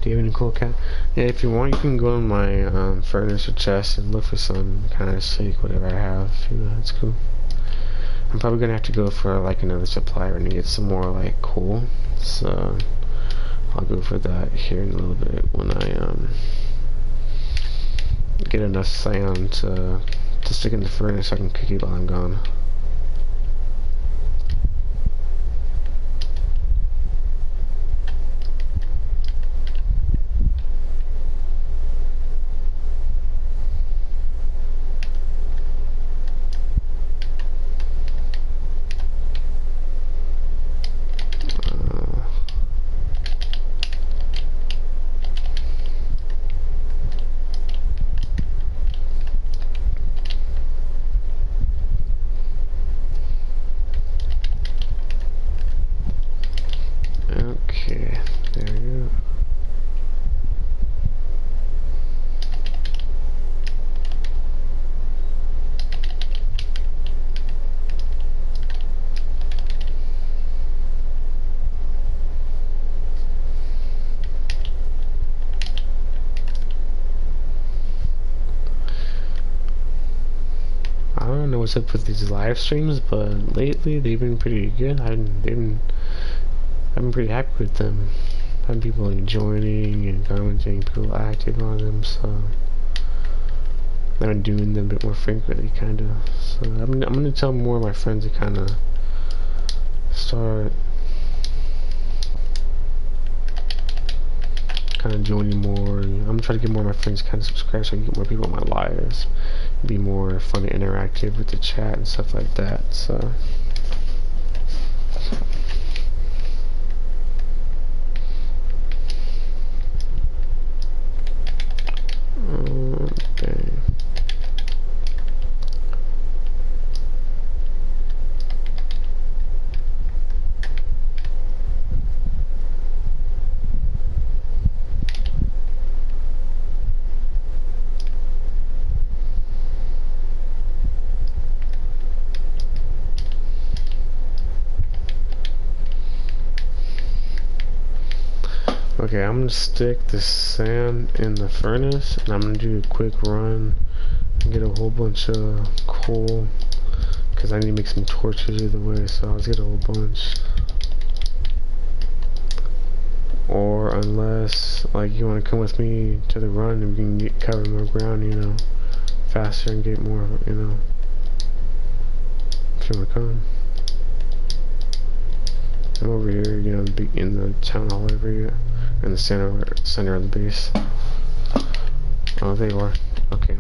Do you have any cool cat? Yeah, if you want, you can go in my furniture chest and look for some kind of shake, whatever I have. You know, that's cool. I'm probably gonna have to go for like another supplier and get some more like coal. So I'll go for that here in a little bit when I get enough sand to stick in the furnace so I can cook it while I'm gone. what's up with these live streams, but lately they've been pretty good. I've been pretty happy with them. Having people like joining and commenting, people active on them, so I've been doing them a bit more frequently, kind of. So I'm gonna tell more of my friends to kind of start kind of joining more. I'm gonna try to get more of my friends kind of subscribe so I can get more people on my lives, be more fun and interactive with the chat and stuff like that. So okay. Okay, I'm gonna stick the sand in the furnace, and I'm gonna do a quick run and get a whole bunch of coal, because I need to make some torches either way, so let's get a whole bunch. Or unless, like, you want to come with me to the run and we can cover more ground, you know, faster and get more, you know, if you want to come. I'm over here, you know, in the town hall area, in the center of the base. Oh, there you are. Okay.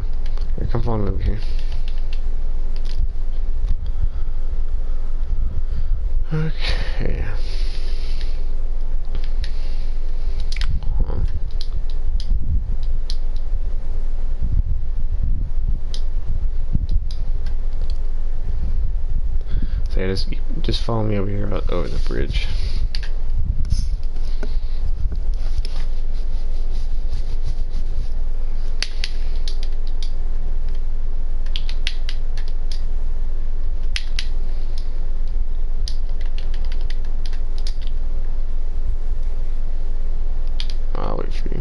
Here, come follow me over here. Okay. So yeah, just follow me over here over the bridge. I'll wait for you.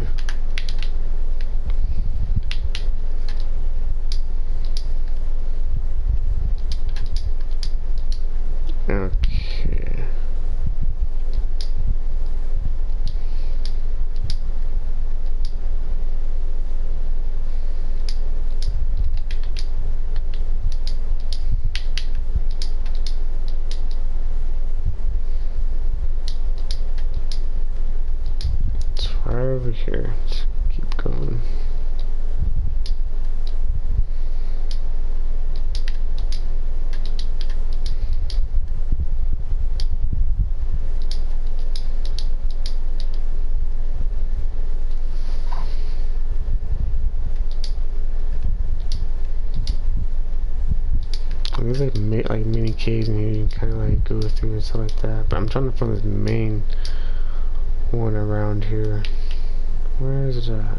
Okay. It's right over here. Just keep going. There's like mini caves in here you can kind of like go through and stuff like that. But I'm trying to find this main one around here. Where is it at?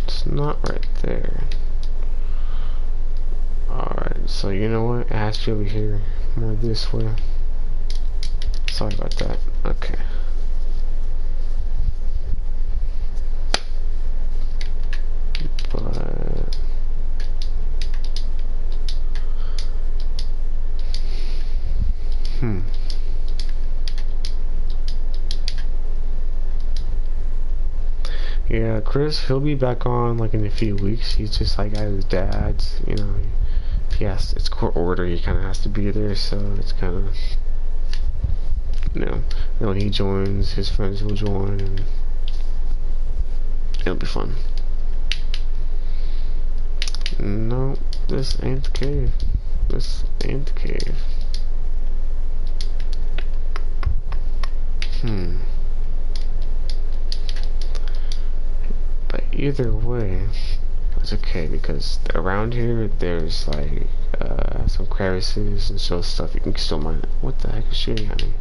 It's not right there. Alright, so you know what? It has to be over here. More this way. Sorry about that. Okay. But yeah, Chris, he'll be back on like in a few weeks. He's just like at his dad's, you know. Yes, it's court order. He kind of has to be there, so it's kind of, you know, when he joins, his friends will join, and it'll be fun. No, this ain't the cave. This ain't the cave. But either way, it's okay, because around here there's like some crevices and so stuff you can still mine it. What the heck is shooting at me?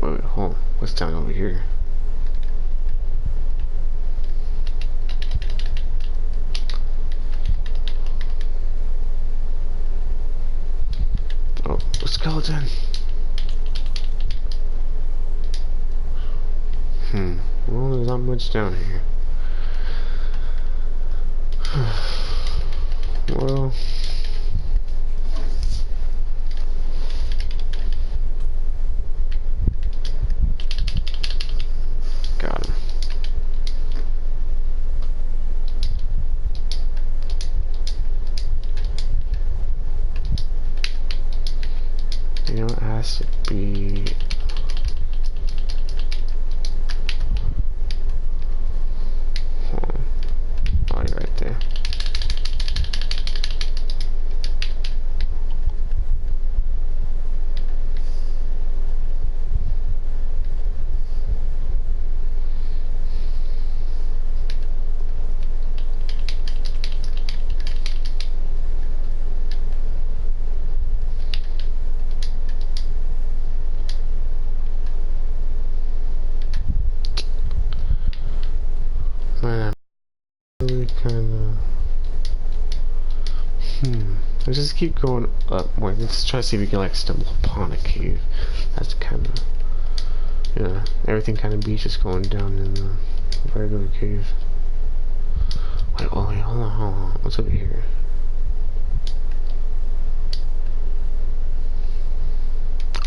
Wait, hold on. What's down over here? skeleton. Well, there's not much down here. Well, got him. You know, it has to be. Oh, you're right there. Man, I'm really kinda. Let's just keep going up more. Let's try to see if we can like stumble upon a cave. That's kinda. Yeah, everything kinda be just going down in the regular cave. Wait, oh wait, hold on. What's over here?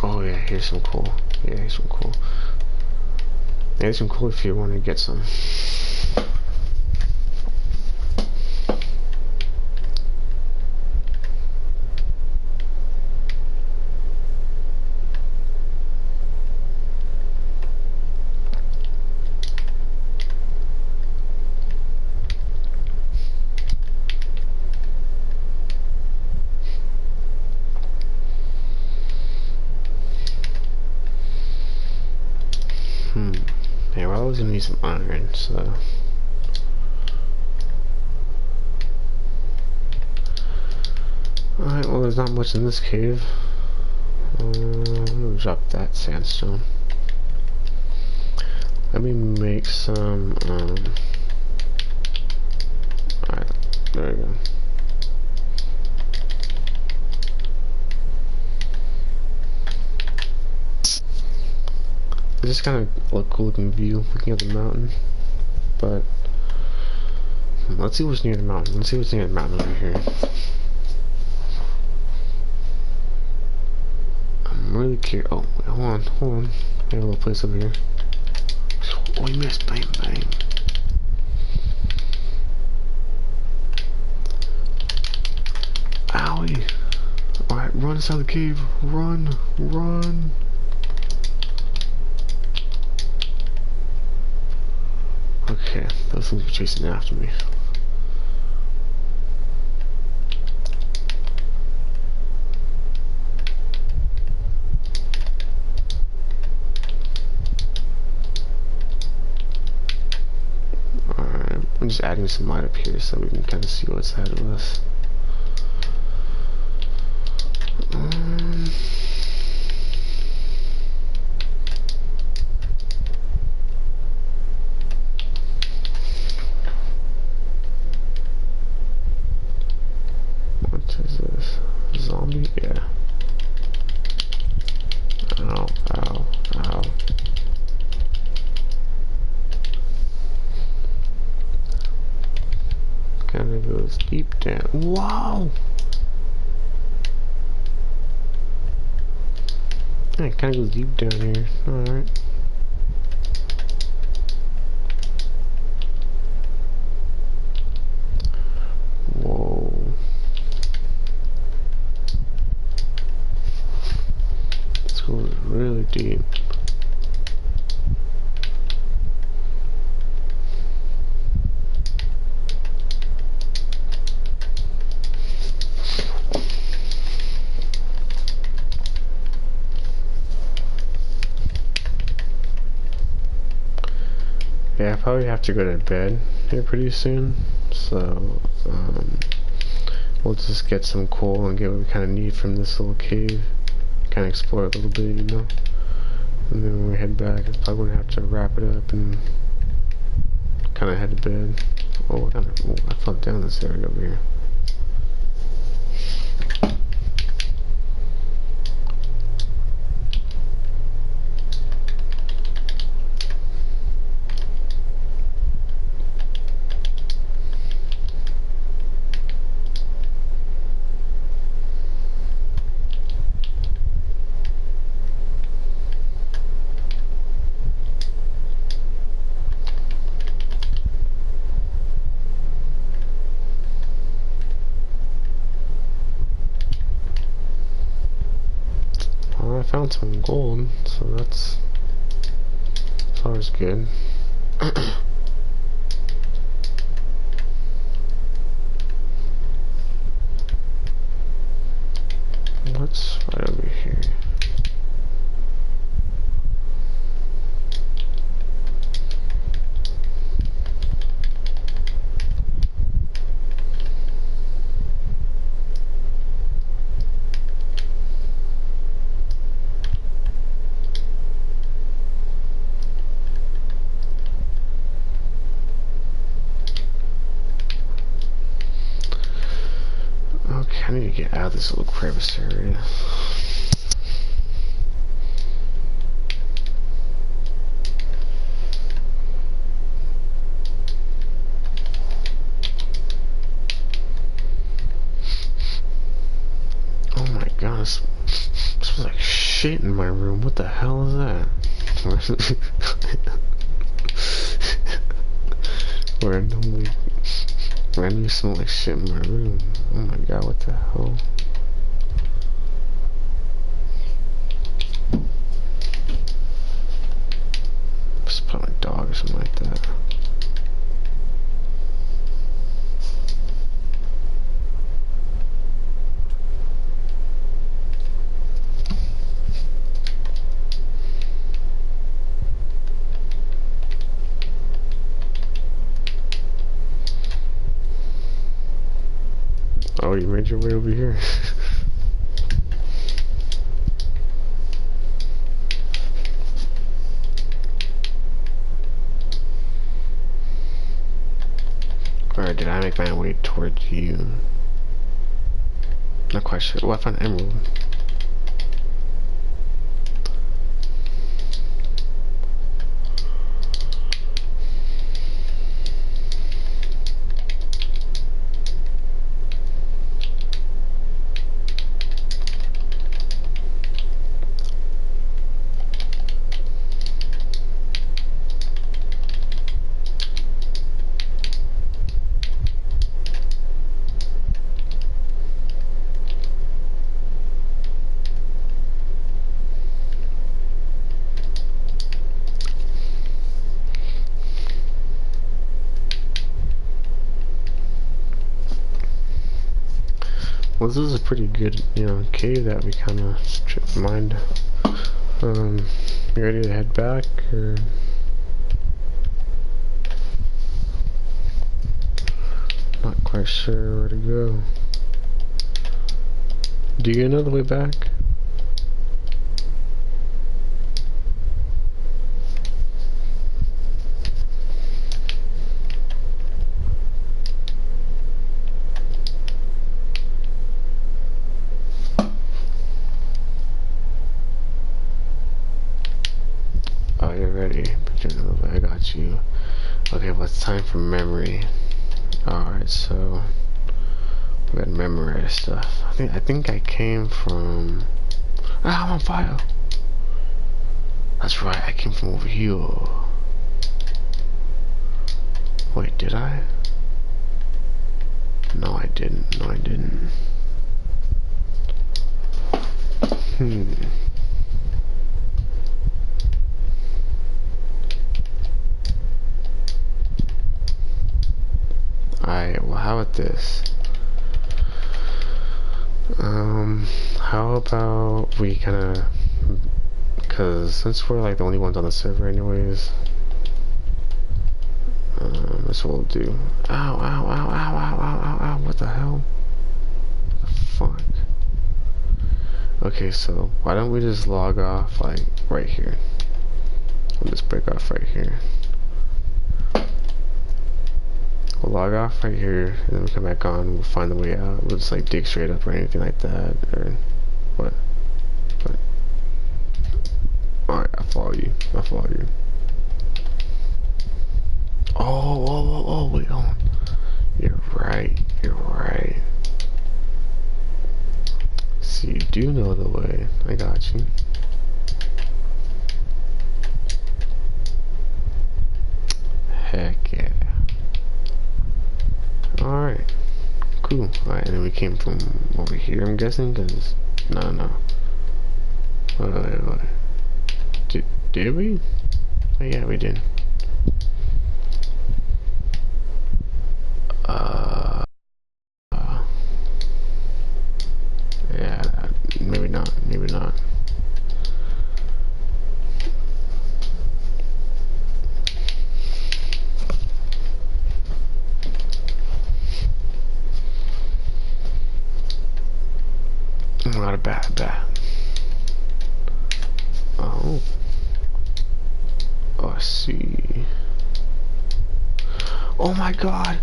Oh yeah, here's some coal. Yeah, here's some coal. There's some coal if you want to get some. Yeah, we're always gonna need some iron, so. Alright, well, there's not much in this cave. I'm gonna drop that sandstone. Let me make some, alright, there we go. It's just kind of a cool looking view, looking at the mountain. But let's see what's near the mountain. Let's see what's near the mountain over here. I'm really curious. Oh, wait, hold on. I have a little place over here. Oh, we missed. Bang, bang. Owie. Alright, run inside the cave. Run. Okay, those things were chasing after me. Alright, I'm just adding some light up here so we can kind of see what's ahead of us. What is this? Zombie? Yeah. Ow. Kinda goes deep down. Wow! Yeah, it kinda goes deep down here. Alright. Whoa. This goes really deep. Yeah, I probably have to go to bed here pretty soon, so we'll just get some coal and get what we kind of need from this little cave, kind of explore it a little bit, you know, and then when we head back, I'm probably gonna have to wrap it up and kind of head to bed. Oh, I fell down this area over here. found some gold, so that's always good. What's right over here? Okay, I need to get out of this little crevice area. Oh my gosh, this smells like shit in my room. What the hell is that? randomly smell like shit in my room. Oh my god, what the hell? Just put my dog or something like that. Oh, you made your way over here. Or did I make my way towards you? Not quite sure. Oh, I found an emerald. Well, this is a pretty good, cave that we kind of mined. You ready to head back, or? Not quite sure where to go. Do you know the way back? Oh, you're ready. I got you. Okay, well, it's time for memory. Alright, so we gotta memorize stuff. I think I came from... Ah, I'm on fire! That's right, I came from over here. Wait, did I? No, I didn't. No, I didn't. Alright, well, how about this? How about we kinda... Cause since we're like the only ones on the server anyways, that's what we'll do. Ow, ow, ow, ow, ow, ow, ow, ow, what the hell? What the fuck? Okay, so why don't we just log off like right here? We'll just break off right here. We'll log off right here, and then we come back on, we'll find the way out. We'll just like dig straight up or anything like that, or what? Alright, I follow you. I follow you. Oh, wait, hold on. You're right, you're right. So you do know the way. I got you. Heck yeah. Alright. Cool. Alright, and then we came from over here, I'm guessing, because... No. Wait. Did we? Oh, yeah, we did. Yeah, maybe not. Maybe not. Not a bad bat. Oh. Oh, I see. Oh my god!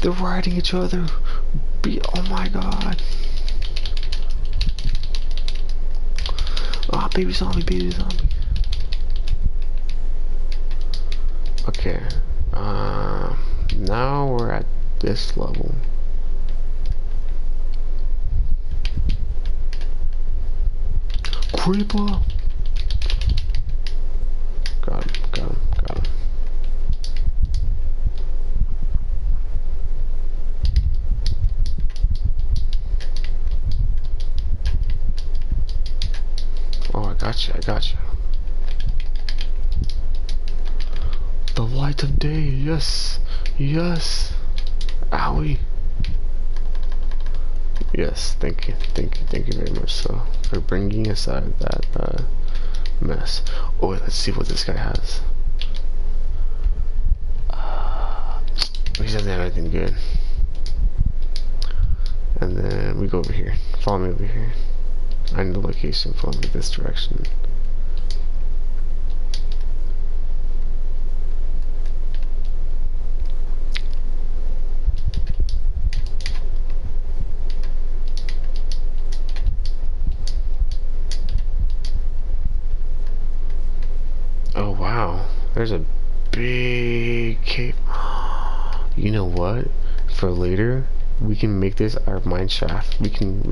They're riding each other! Oh my god! Ah, oh, baby zombie, baby zombie. Okay. Now we're at this level. Creeper! Got him, got him, got him. Oh, I got you, I got you. The light of day, yes, yes. Owie. Yes, thank you very much so for bringing us out of that mess. Oh, wait, let's see what this guy has. He doesn't have anything good. And then we go over here. Follow me over here. I know the location. Follow me this direction. Oh wow, there's a big cave. You know what? For later, we can make this our mine shaft. We can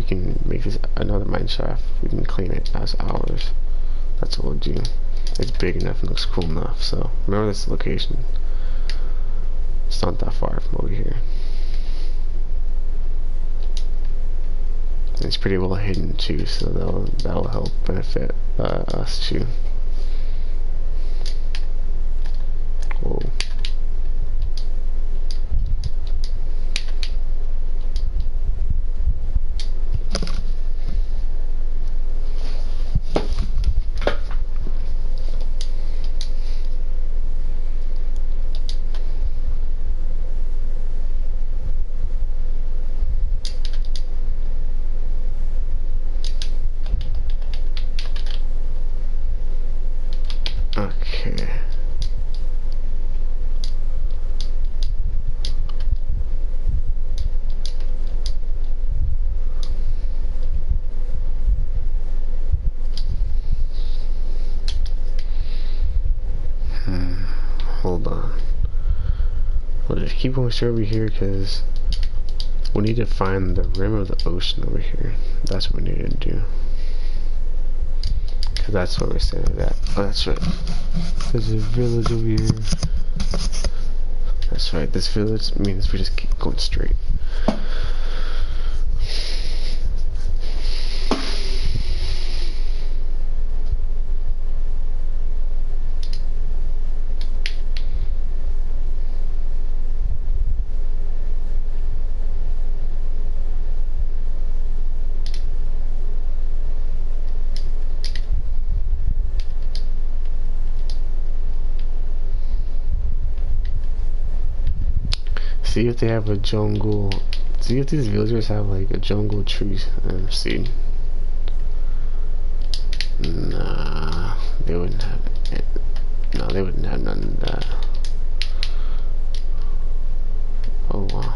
make this another mine shaft. We can claim it as ours. That's what we'll do. It's big enough and looks cool enough. So remember this location. It's not that far from over here. And it's pretty well hidden too, so that'll help benefit us too. Whoa. Okay. Hold on. We'll just keep going straight over here because we need to find the rim of the ocean over here. That's what we need to do. Because that's where we're standing at. Oh, that's right. There's a village over here. That's right. This village means we just keep going straight. See if they have a jungle. See if these villagers have like a jungle tree seed. Nah, they wouldn't have it. No, they wouldn't have none of that. Oh wow.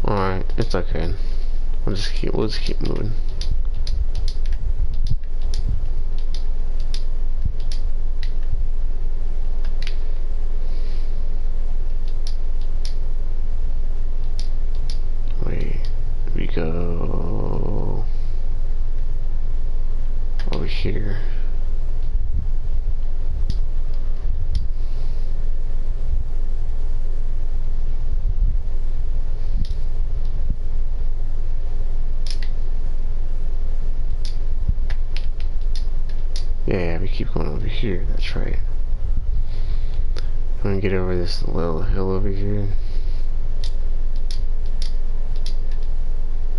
Alright, it's okay. We'll just keep moving. We go over here. keep going over here. That's right. I'm gonna get over this little hill over here.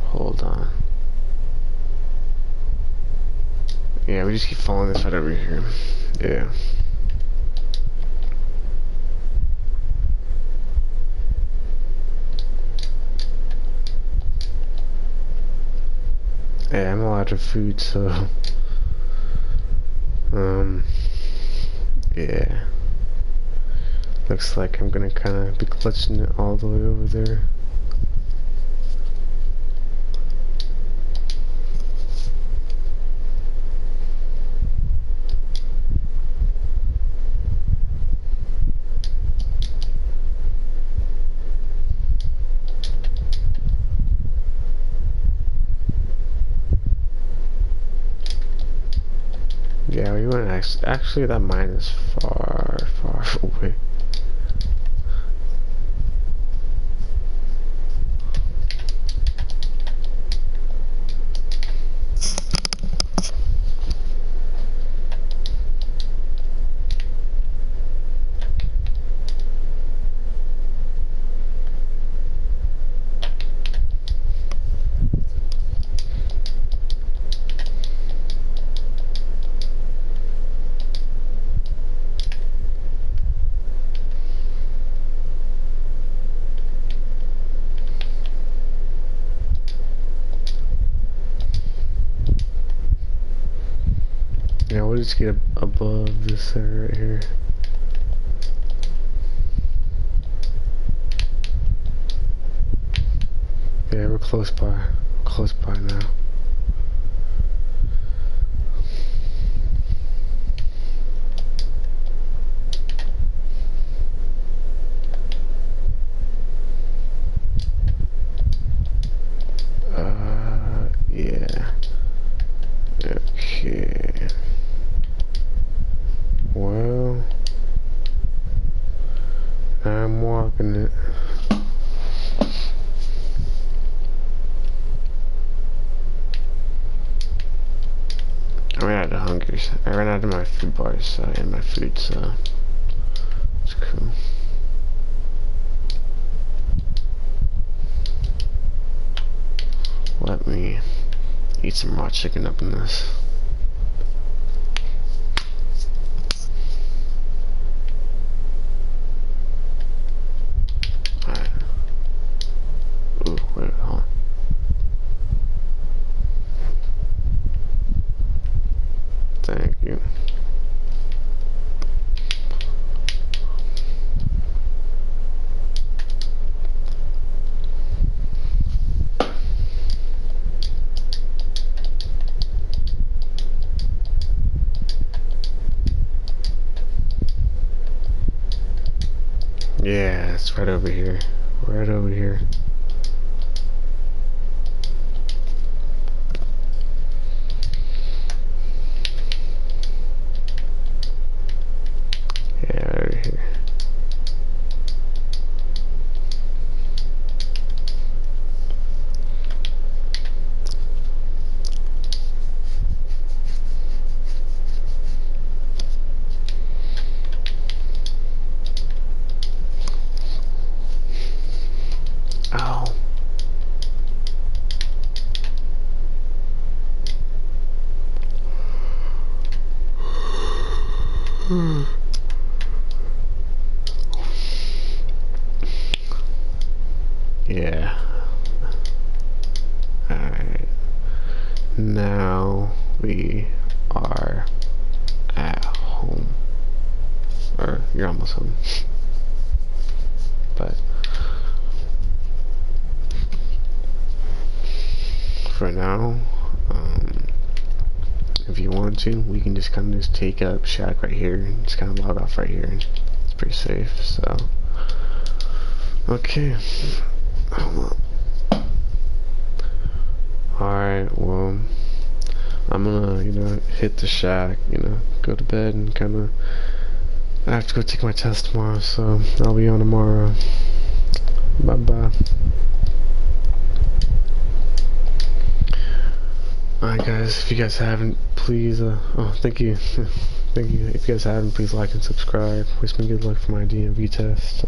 Hold on. Yeah, we just keep following this right over here. Yeah. Yeah, I'm all out of food, so yeah. Looks like I'm gonna kinda be clutching it all the way over there. Yeah, we went actually that mine is far, far away. Yeah, we'll just get above this area right here. Yeah, we're close by now. Yeah. Okay. Well, I'm walking it. I ran out of hunger. I ran out of my food bars and my food, so it's cool. Let me eat some raw chicken up in this. Alright. Ooh, wait, hold on. Thank you. Yeah, it's right over here. Right over here. Yeah, right over here. Ow. Yeah. Alright. Now we are at home. Or you're almost home. But for now, if you want to, we can just kind of just take up shack right here and just kind of log off right here. It's pretty safe, so. Okay. Alright, well, I'm gonna, hit the shack, go to bed and kind of, I have to go take my test tomorrow, so I'll be on tomorrow. Bye-bye. Alright guys, if you guys haven't, please, oh, thank you. Thank you. If you guys haven't, please like and subscribe. Wish me good luck for my DMV test.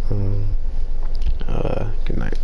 Good night.